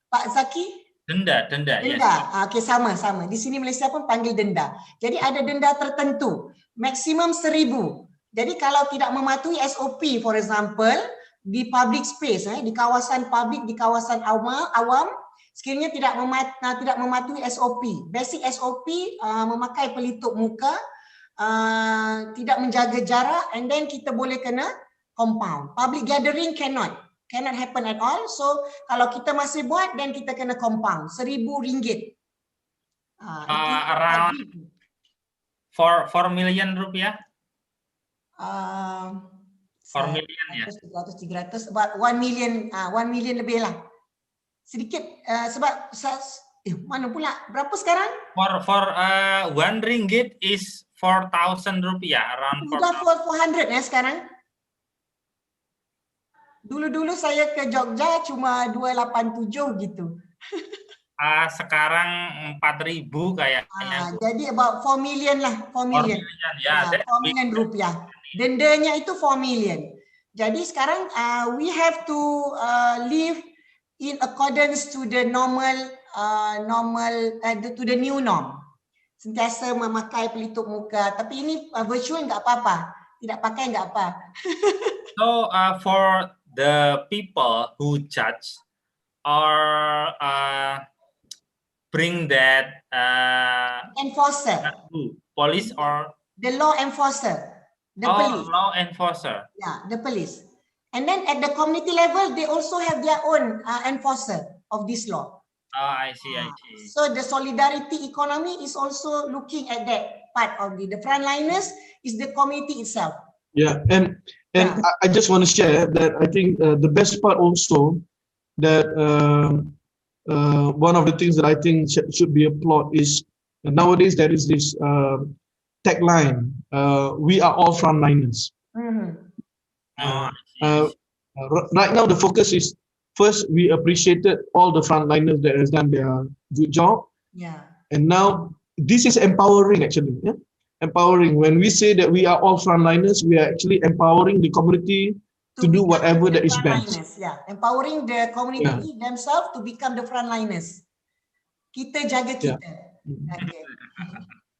Pak Zaki? Denda. Yes. Okey, sama. Di sini Malaysia pun panggil denda. Jadi ada denda tertentu, maksimum 1,000. Jadi kalau tidak mematuhi SOP, for example, di public space, di kawasan publik, di kawasan awam, sekiranya tidak mematuhi SOP, basic SOP, memakai pelitup muka, tidak menjaga jarak, and then kita boleh kena compound. Public gathering cannot happen at all. So kalau kita masih buat, then kita kena compound RM1,000. Around 4 million rupiah. 4 million ya. 300, about 1 million, 1 million lebih lah. Sedikit sebab mana pula berapa sekarang? For 1 ringgit is 4,000 rupiah, around 400 sekarang. Dulu saya ke Jogja cuma 287 gitu. Sekarang 4.000 kayaknya. Jadi about 4 million lah, 4 million. 4 million, ya. 4 million rupiah. Dendanya itu 4 million. Jadi sekarang we have to live in accordance to the to the new norm. Sentiasa memakai pelitup muka. Tapi ini virtual nggak apa-apa. Tidak pakai nggak apa. So for the people who judge or bring that Enforcer. police or The law enforcer. The police. law enforcer. Yeah, the police. And then at the community level, they also have their own enforcer of this law. Oh, I see, I see. So the solidarity economy is also looking at that part of the frontliners is the community itself. Yeah, and I just want to share that I think the best part also that one of the things that I think should be applauded is nowadays there is this tagline, we are all frontliners. Right now the focus is first we appreciated all the frontliners that has done their good job. Yeah. And now this is empowering actually. Yeah? Empowering. When we say that we are all frontliners, we are actually empowering the community to do whatever that is best. Yeah, empowering the community themselves to become the frontliners. Kita jaga kita. Okay.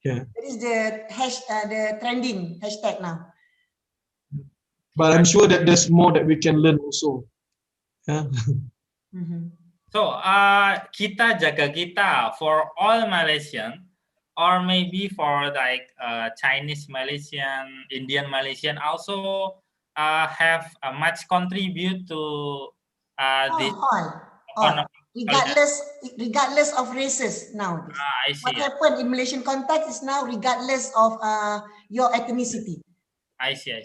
Yeah. That is the trending hashtag now. But I'm sure that there's more that we can learn also. Yeah. So kita jaga kita for all Malaysian, or maybe for like Chinese Malaysian, Indian Malaysian also have much contribute to this. Regardless of races now. I see. What happened in Malaysian context is now regardless of your ethnicity. I see.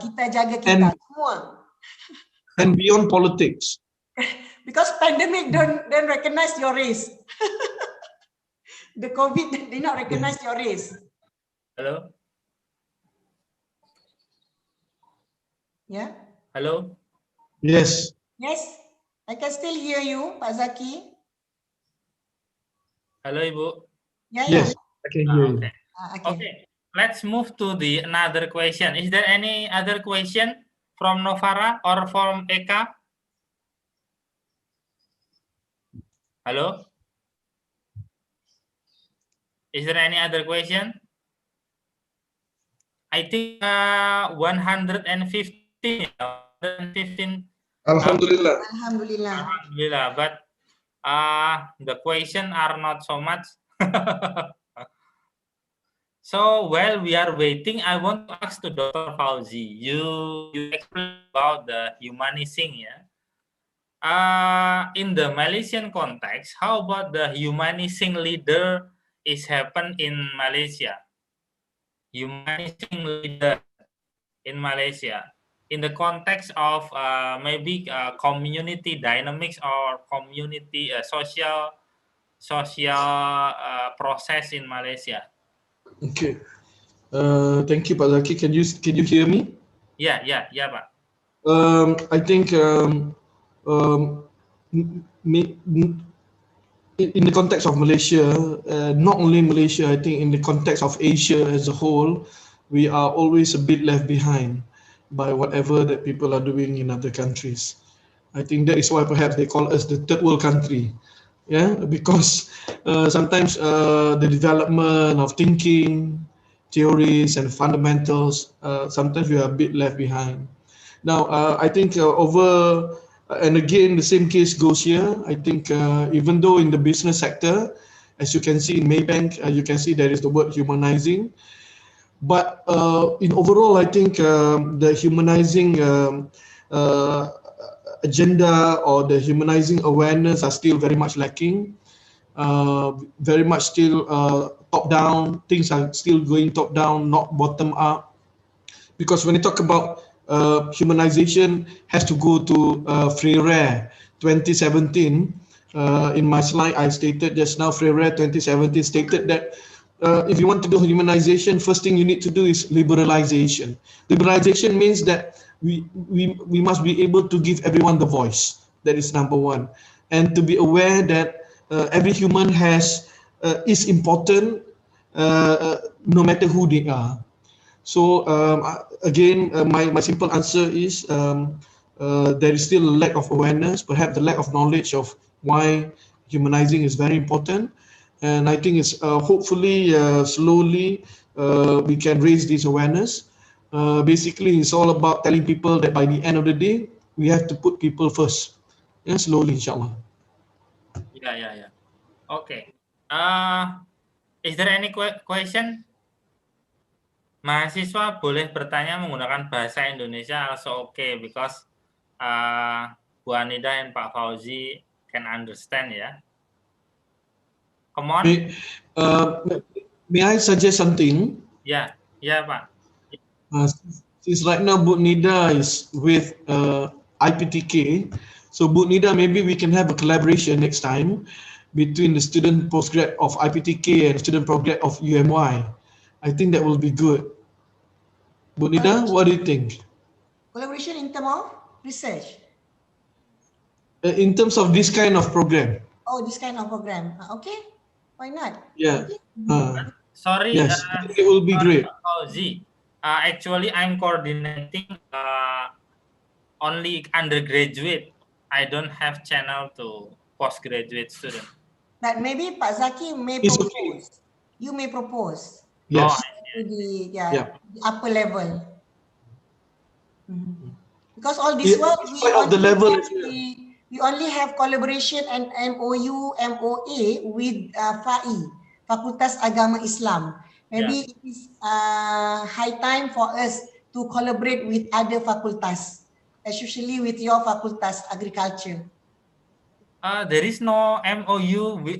Kita jaga kita semua. And beyond politics. Because pandemic don't recognize your race. The COVID did not recognize your race. Hello? Yeah? Hello? Yes. Yes, I can still hear you, Pak Zaki. Hello, Ibu? Yes, I can hear you. Okay. Let's move to the another question. Is there any other question from Novara or from Eka? Hello? Is there any other question? I think 115. Alhamdulillah. Alhamdulillah. But the question are not so much. So while we are waiting, I want to ask to Dr. Fauzi. You explained about the humanizing, yeah. In the Malaysian context, how about the humanizing leader is happen in Malaysia? Humanizing leader in Malaysia, in the context of maybe community dynamics or community social process in Malaysia. Okay. Thank you, Pak Zaki. Can you hear me? Yeah, Pak. I think in the context of Malaysia, not only Malaysia, I think in the context of Asia as a whole, we are always a bit left behind by whatever that people are doing in other countries. I think that is why perhaps they call us the third world country. Yeah, because sometimes the development of thinking, theories and fundamentals, sometimes we are a bit left behind. Now, I think and again, the same case goes here. I think even though in the business sector, as you can see in Maybank, you can see there is the word humanizing. But in overall, I think the humanizing agenda or the humanizing awareness are still very much lacking, very much still top down. Things are still going top down, not bottom up. Because when you talk about humanization, has to go to Freire 2017. In my slide, I stated just now, Freire 2017 stated that if you want to do humanization, first thing you need to do is liberalization. Liberalization means that we must be able to give everyone the voice. That is number one. And to be aware that every human is important no matter who they are. So again, my simple answer is there is still a lack of awareness, perhaps the lack of knowledge of why humanizing is very important. And I think it's hopefully slowly we can raise this awareness. Basically, it's all about telling people that by the end of the day, we have to put people first. Yeah, slowly, inshallah. Yeah. Okay. Is there any question? Mahasiswa boleh bertanya menggunakan bahasa Indonesia also okay because Bu Anida and Pak Fauzi can understand ya. Come on. May I suggest something? Ya Pak. Since right now Bu Nida is with IPTK, so Bu Nida, maybe we can have a collaboration next time between the student postgrad of IPTK and student prograd of UMY. I think that will be good. Bu Nida, what do you think? Collaboration in terms of research. In terms of this kind of program? Oh, this kind of program. Okay, why not? Yeah. Okay. Sorry. Yes, I think it will be great. Pak Fauzi. Actually, I'm coordinating only undergraduate. I don't have channel to postgraduate student. But maybe Pak Zaki may It's propose. okay. You may propose. Yes. To the Yeah. the upper level. Because all this work we only have collaboration and MOU, MOA with FAI, Fakultas Agama Islam. Maybe it is high time for us to collaborate with other fakultas, especially with your fakultas agriculture. There is no MOU with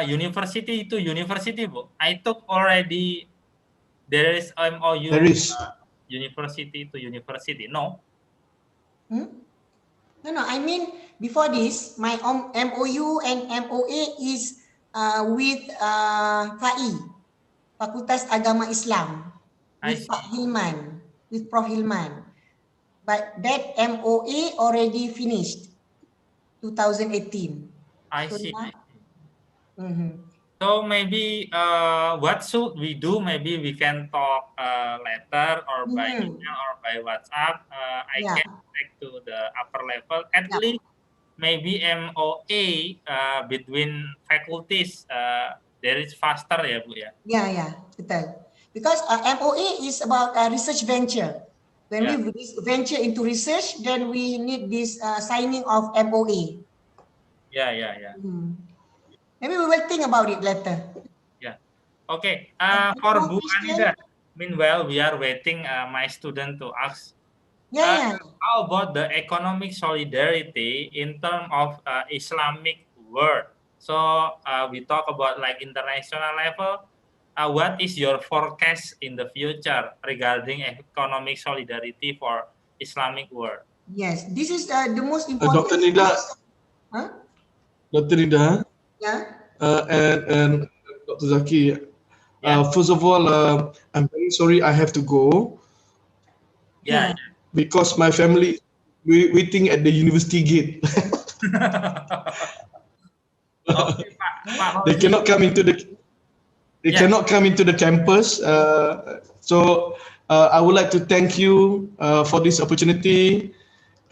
university to university, Bu. I took already. There is MOU. There is. University to university. No. No. I mean, before this, my MOU and MOA is with FAI, Fakultas Agama Islam, with Pak Hilman, with Prof. Hilman. But that MOA already finished, 2018. I see. Mm-hmm. So maybe what should we do? Maybe we can talk later or by email or by WhatsApp. I can connect to the upper level. At least maybe MOA between faculties there is faster ya Bu ya. Yeah, betul. Because MOA is about research venture. When we venture into research, then we need this signing of MOA. Yeah. Maybe we will think about it later. Yeah. Okay. For Bu Anida, meanwhile we are waiting my student to ask. How about the economic solidarity in terms of Islamic world? So we talk about like international level. What is your forecast in the future regarding economic solidarity for Islamic world? Yes, this is the most important. Dr. Nida. Dr. Nida. Yeah. And Dr. Zaki. First of all, I'm very sorry I have to go. Yeah. Because my family waiting at the university gate. Okay, Pak. They cannot come into the. They cannot come into the campus. So I would like to thank you for this opportunity,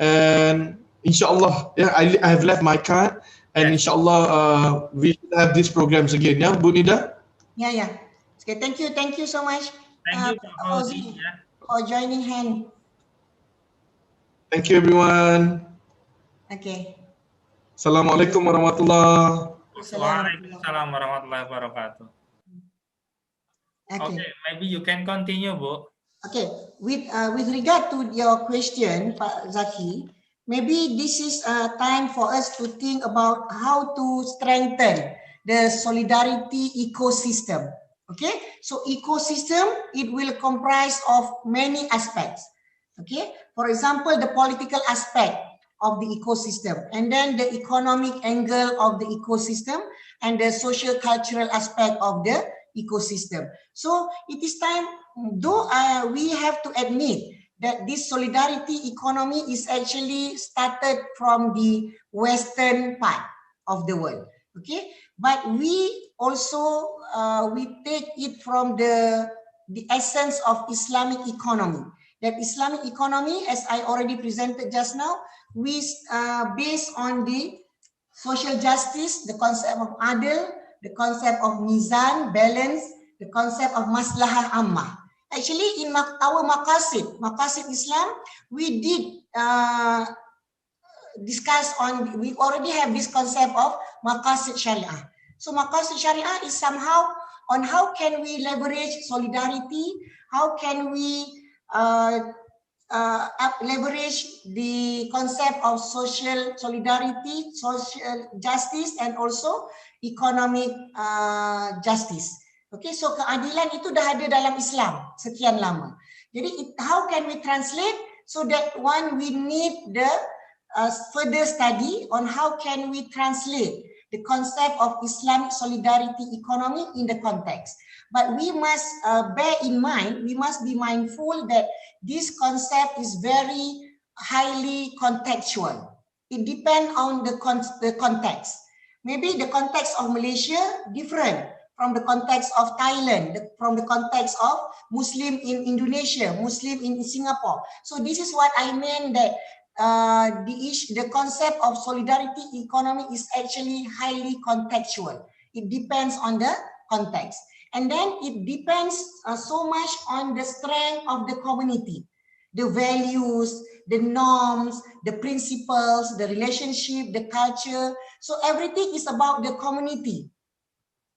and inshallah, I have left my card, and inshallah we will have these programs again. Yeah, Bu Nida. Yeah. Okay, thank you so much. Thank you, Pak Fauzi, for joining hand. Thank you, everyone. Okay. Assalamualaikum warahmatullah. Waalaikumsalam warahmatullahi wabarakatuh. Okay, maybe you can continue, Bu. Okay, with regard to your question, Pak Zaki, maybe this is time for us to think about how to strengthen the solidarity ecosystem. Okay, so ecosystem, it will comprise of many aspects. Okay, for example, the political aspect of the ecosystem, and then the economic angle of the ecosystem, and the social cultural aspect of the ecosystem. So it is time, though we have to admit that this solidarity economy is actually started from the western part of the world. Okay, but we also we take it from the the essence of Islamic economy. That Islamic economy, as I already presented just now, we based on the social justice, the concept of adil, the concept of mizan, balance, the concept of maslahah ammah. Actually, in our maqasid Islam, we did discuss on, we already have this concept of maqasid syariah. So maqasid syariah is somehow on how can we leverage solidarity, how can we leverage the concept of social solidarity, social justice, and also economic justice. Okay, so keadilan itu dah ada dalam Islam sekian lama. Jadi how can we translate? So that one we need the further study on how can we translate the concept of Islamic solidarity economy in the context. But we must bear in mind, we must be mindful that this concept is very highly contextual. It depends on the context. Maybe the context of Malaysia different from the context of Thailand, from the context of Muslim in Indonesia, Muslim in Singapore. So this is what I meant that the concept of solidarity economy is actually highly contextual. It depends on the context. And then it depends so much on the strength of the community, the values, the norms, the principles, the relationship, the culture. So everything is about the community.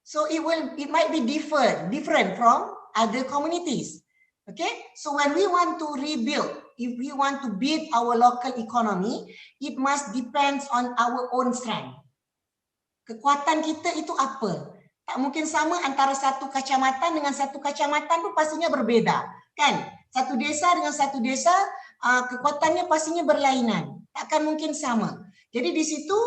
So it might be different from other communities. Okay, so when we want to rebuild, if we want to build our local economy, it must depends on our own strength. Kekuatan kita itu apa? Tak mungkin sama antara satu kecamatan dengan satu kecamatan tu pastinya berbeza, kan? Satu desa dengan satu desa kekuatannya pastinya berlainan, takkan mungkin sama. Jadi di situ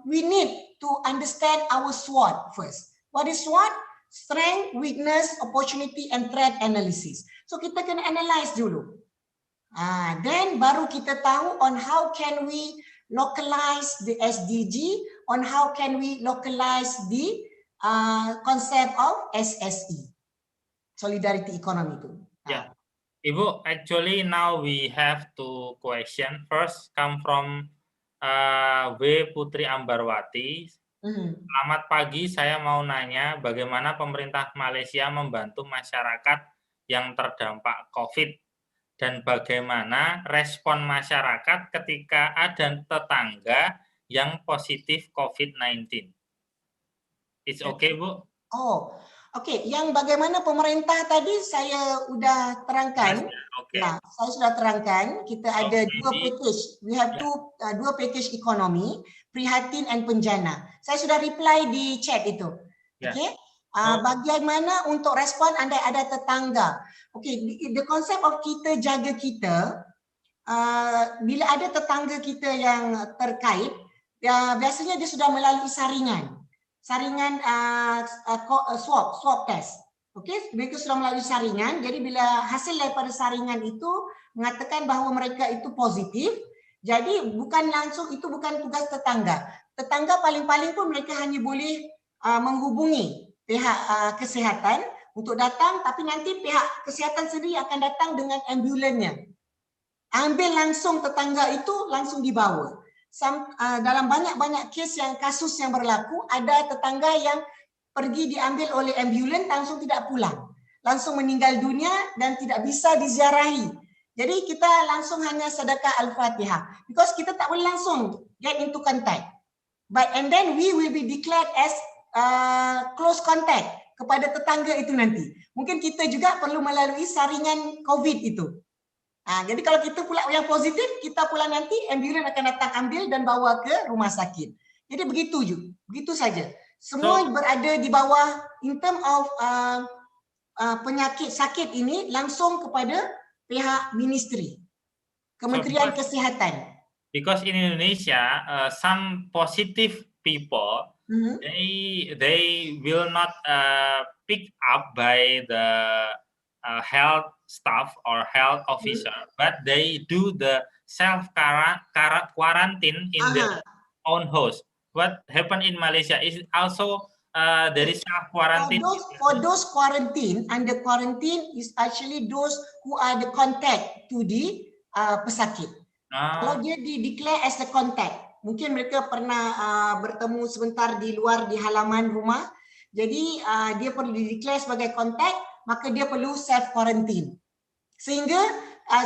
we need to understand our SWOT first. What is SWOT? Strength, weakness, opportunity, and threat analysis. So kita kena analyze dulu. Then baru kita tahu on how can we localize the SDG, on how can we localize the concept of SSE, solidarity economy itu. Yeah, Ibu, actually now we have two questions. First come from W. Putri Ambarwati. Selamat pagi, saya mau nanya bagaimana pemerintah Malaysia membantu masyarakat yang terdampak COVID dan bagaimana respon masyarakat ketika ada tetangga yang positif COVID-19. It's okay, Bu? Oh, okay. Yang bagaimana pemerintah tadi saya sudah terangkan. Okay. Ya, saya sudah terangkan. Kita ada dua package. We have dua package ekonomi, prihatin and penjana. Saya sudah reply di chat itu. Okay. Bagaimana untuk respon andai ada tetangga? Okay, the concept of kita jaga kita, bila ada tetangga kita yang terkait, biasanya dia sudah melalui saringan swab test. Okey, mereka sudah melalui saringan. Jadi bila hasil daripada saringan itu mengatakan bahawa mereka itu positif, jadi bukan langsung, itu bukan tugas tetangga. Tetangga paling-paling pun mereka hanya boleh menghubungi pihak kesihatan untuk datang, tapi nanti pihak kesihatan sendiri akan datang dengan ambulannya. Ambil langsung tetangga itu, langsung dibawa. Dalam banyak-banyak kasus yang berlaku, ada tetangga yang pergi diambil oleh ambulan langsung tidak pulang, langsung meninggal dunia dan tidak bisa diziarahi. Jadi kita langsung hanya sedekah Al-Fatihah, because kita tak boleh langsung get into contact. And then we will be declared as close contact kepada tetangga itu nanti. Mungkin kita juga perlu melalui saringan COVID itu. Jadi kalau kita pula yang positif, kita pula nanti ambulan akan datang ambil dan bawa ke rumah sakit. Jadi begitu saja. Semua berada di bawah in term of penyakit sakit ini langsung kepada pihak ministry, Kementerian Kesihatan. Because in Indonesia, some positive people they will not pick up by the health staff or health officer, but they do the self quarantine in their own house. What happened in Malaysia is also there is self For quarantine. those quarantine, under quarantine is actually those who are the contact to the pesakit. Kalau dia declare as the contact, mungkin mereka pernah bertemu sebentar di luar di halaman rumah, jadi dia perlu declare sebagai contact, maka dia perlu self quarantine. Sehingga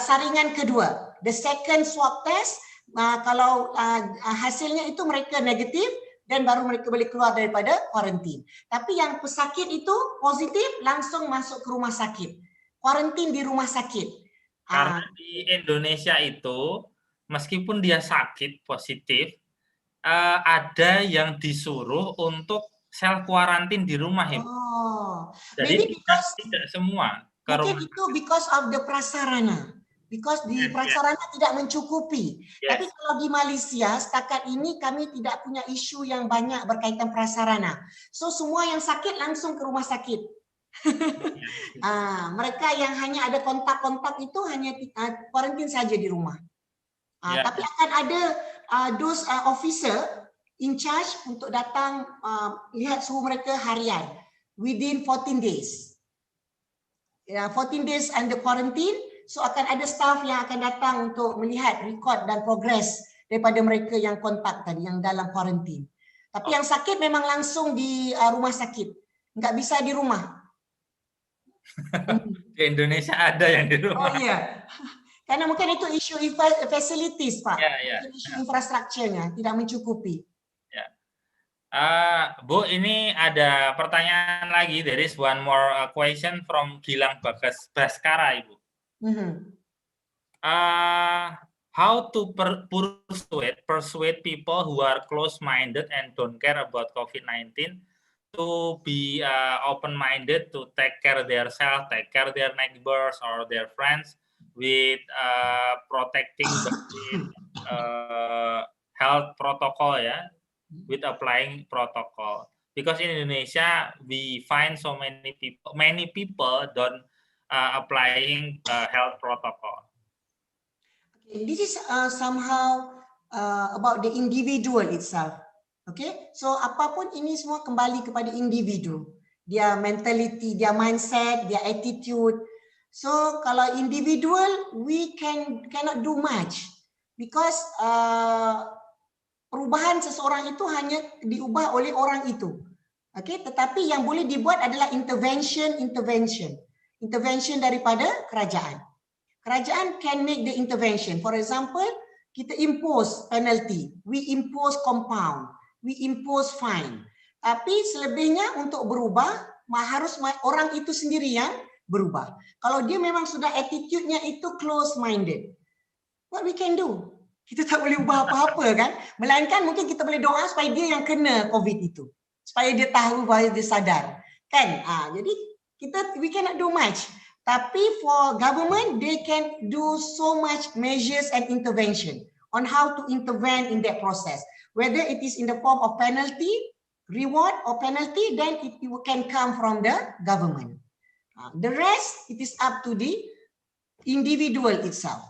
saringan kedua, the second swab test, kalau hasilnya itu mereka negatif, dan baru mereka boleh keluar daripada kuarantin. Tapi yang pesakit itu positif, langsung masuk ke rumah sakit. Kuarantin di rumah sakit. Karena di Indonesia itu, meskipun dia sakit positif, ada yang disuruh untuk self quarantine di rumah itu. Jadi tidak semua. Mungkin itu because of the prasarana. Because di prasarana tidak mencukupi. Tapi kalau di Malaysia, setakat ini kami tidak punya isu yang banyak berkaitan prasarana. So semua yang sakit langsung ke rumah sakit. Mereka yang hanya ada kontak-kontak itu hanya kuarantin saja di rumah. Tapi akan ada those officer in charge untuk datang lihat suhu mereka harian within 14 days. 14 days under quarantine. So akan ada staff yang akan datang untuk melihat rekod dan progres daripada mereka yang kontak tadi, yang dalam kuarantin. Tapi yang sakit memang langsung di rumah sakit. Enggak bisa di rumah. Di Indonesia ada yang di rumah. Oh iya. Karena mungkin itu isu facilities, Pak. Isu infrastrukturnya tidak mencukupi. Bu, ini ada pertanyaan lagi. There is one more question from Gilang Baskara, Ibu. How to persuade people who are close-minded and don't care about COVID-19 to be open-minded, to take care of themselves, take care of their neighbors or their friends with protecting health protocol, with applying protocol. Because in Indonesia we find so many people don't applying health protocol. Okay, this is somehow about the individual itself. Okay, so apapun ini semua kembali kepada individu, dia mentality, dia mindset, dia attitude. So kalau individual, we cannot do much because perubahan seseorang itu hanya diubah oleh orang itu. Okay, tetapi yang boleh dibuat adalah intervention daripada kerajaan. Kerajaan can make the intervention. For example, kita impose penalty, we impose compound, we impose fine. Tapi selebihnya untuk berubah, harus orang itu sendiri yang berubah. Kalau dia memang sudah attitude-nya itu close-minded, what we can do? Kita tak boleh ubah apa-apa kan? Melainkan mungkin kita boleh doa supaya dia yang kena COVID itu. Supaya dia tahu, supaya dia sadar. Kan? Jadi we cannot do much. Tapi for government, they can do so much measures and intervention on how to intervene in that process. Whether it is in the form of penalty, reward or penalty, then it can come from the government. The rest, it is up to the individual itself.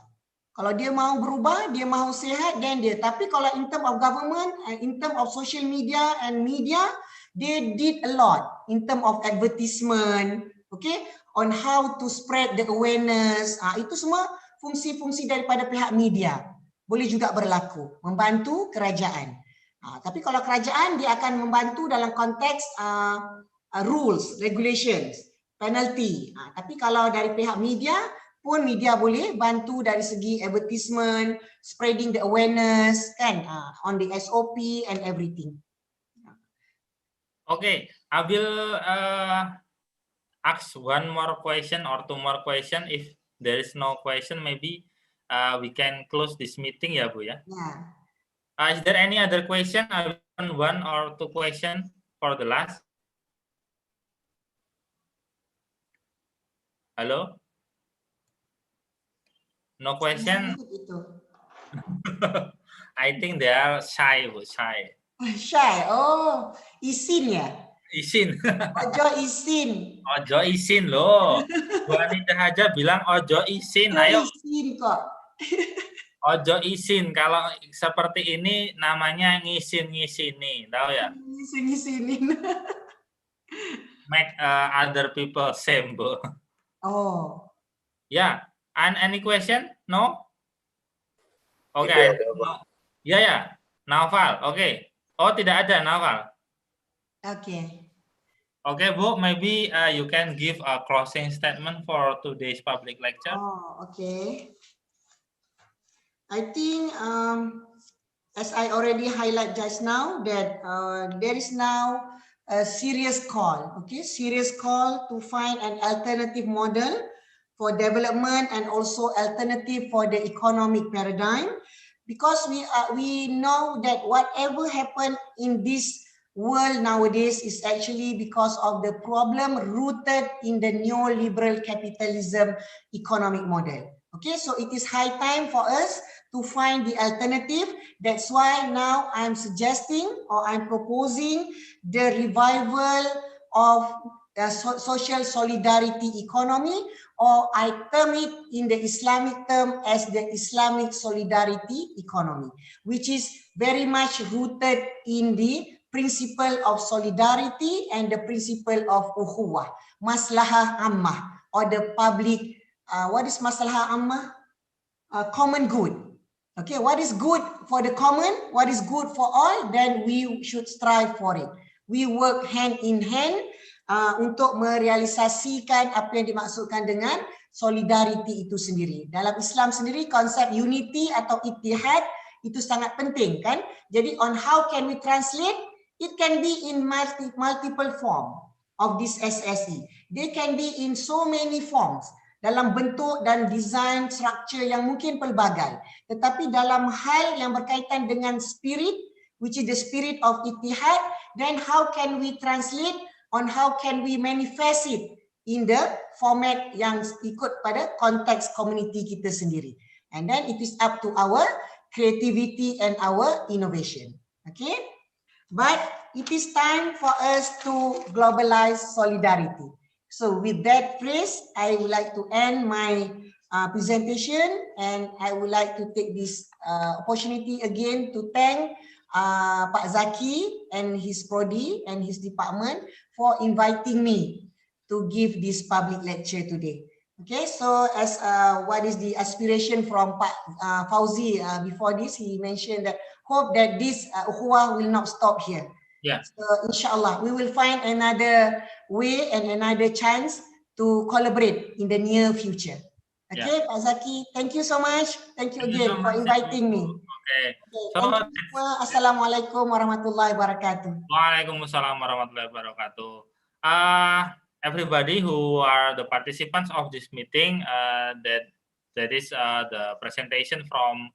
Kalau dia mau berubah, dia mau sihat, then dia. Tapi kalau in term of government, in term of social media and media, they did a lot in term of advertisement, okay, on how to spread the awareness. Itu semua fungsi-fungsi daripada pihak media. Boleh juga berlaku, membantu kerajaan. Tapi kalau kerajaan, dia akan membantu dalam konteks rules, regulations, penalty. Tapi kalau dari pihak media, pun media boleh bantu dari segi advertisement, spreading the awareness, kan, on the SOP and everything. Okay, I will ask one more question or two more question. If there is no question, maybe we can close this meeting, ya Bu ya. Is there any other question? I will one or two question for the last. Hello? No question? I think they are shy, Bu, shy. Shy, oh, isin ya? Isin. Ojo isin. Ojo isin loh. Bu Anida aja bilang ojo isin. Ayo. Isin kok. Ojo isin. Kalau seperti ini namanya ngisin-ngisini, tahu ya? Ngisin-ngisinin. make other people same, Bu. Oh, Yeah. And any question? No? Okay. Tidak ada, Pak. Ya. Naufal. Oke. Oh, tidak ada Naufal. okay. Okay, Bu, maybe you can give a closing statement for today's public lecture. Oh, okay. I think as I already highlight just now that there is now a serious call, okay, serious call to find an alternative model for development and also alternative for the economic paradigm, because we know that whatever happened in this world nowadays is actually because of the problem rooted in the neoliberal capitalism economic model. Okay, so it is high time for us to find the alternative. That's why now I'm suggesting or I'm proposing the revival of social solidarity economy, or I term it in the Islamic term as the Islamic solidarity economy, which is very much rooted in the principle of solidarity and the principle of ukhuwah, maslahah ammah, or the public, what is maslahah ammah? Common good. Okay, what is good for the common, what is good for all, then we should strive for it. We work hand in hand untuk merealisasikan apa yang dimaksudkan dengan solidarity itu sendiri. Dalam Islam sendiri, konsep unity atau ittihad itu sangat penting kan. Jadi on how can we translate, it can be in multiple form of this SSE. They can be in so many forms, dalam bentuk dan design structure yang mungkin pelbagai. Tetapi dalam hal yang berkaitan dengan spirit, which is the spirit of ittihad, then how can we translate, on how can we manifest it in the format yang ikut pada konteks community kita sendiri. And then it is up to our creativity and our innovation. Okay? But it is time for us to globalize solidarity. So with that phrase, I would like to end my presentation, and I would like to take this opportunity again to thank Pak Zaki and his prodi and his department for inviting me to give this public lecture today. Okay, so as what is the aspiration from Pak Fauzi before this, he mentioned that hope that this ukhuwah will not stop here. Yeah. So inshallah, we will find another way and another chance to collaborate in the near future. Okay, Pak Zaki, thank you so much. Thank you again for inviting me. Okay. Okay, thank you semua. Assalamualaikum warahmatullahi wabarakatuh. Waalaikumsalam warahmatullahi wabarakatuh. Everybody who are the participants of this meeting, that is the presentation from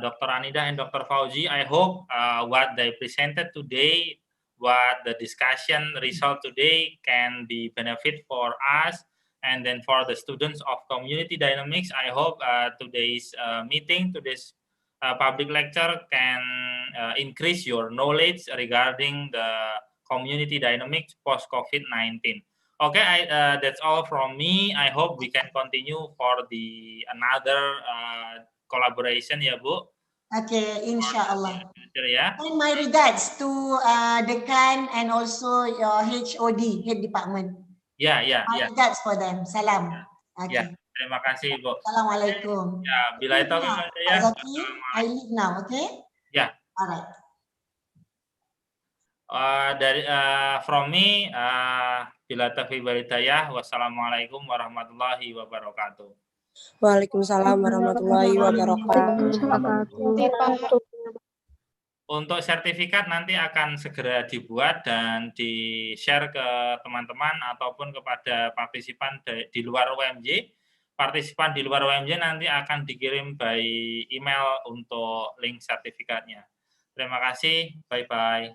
Dr. Anida and Dr. Fauzi. I hope what they presented today, what the discussion result today can be benefit for us, and then for the students of community dynamics. I hope today's meeting, today's public lecture can increase your knowledge regarding the community dynamics post COVID-19. Okay, that's all from me. I hope we can continue for the another collaboration, ya Bu. Okay, inshallah. Ya. And my regards to Dekan and also your HOD, head department. Ya. My regards for them. Salam. Okay. Ya, terima kasih Bu. Assalamualaikum. Ya, bila itu Pak Zaki, I leave now, okay? Ya. Alright. From me, bila taufiq wal hidayah, wassalamualaikum warahmatullahi wabarakatuh. Waalaikumsalam warahmatullahi wabarakatuh. Untuk sertifikat nanti akan segera dibuat dan di-share ke teman-teman ataupun kepada partisipan di luar UMJ. Partisipan di luar UMJ nanti akan dikirim by email untuk link sertifikatnya. Terima kasih, bye-bye.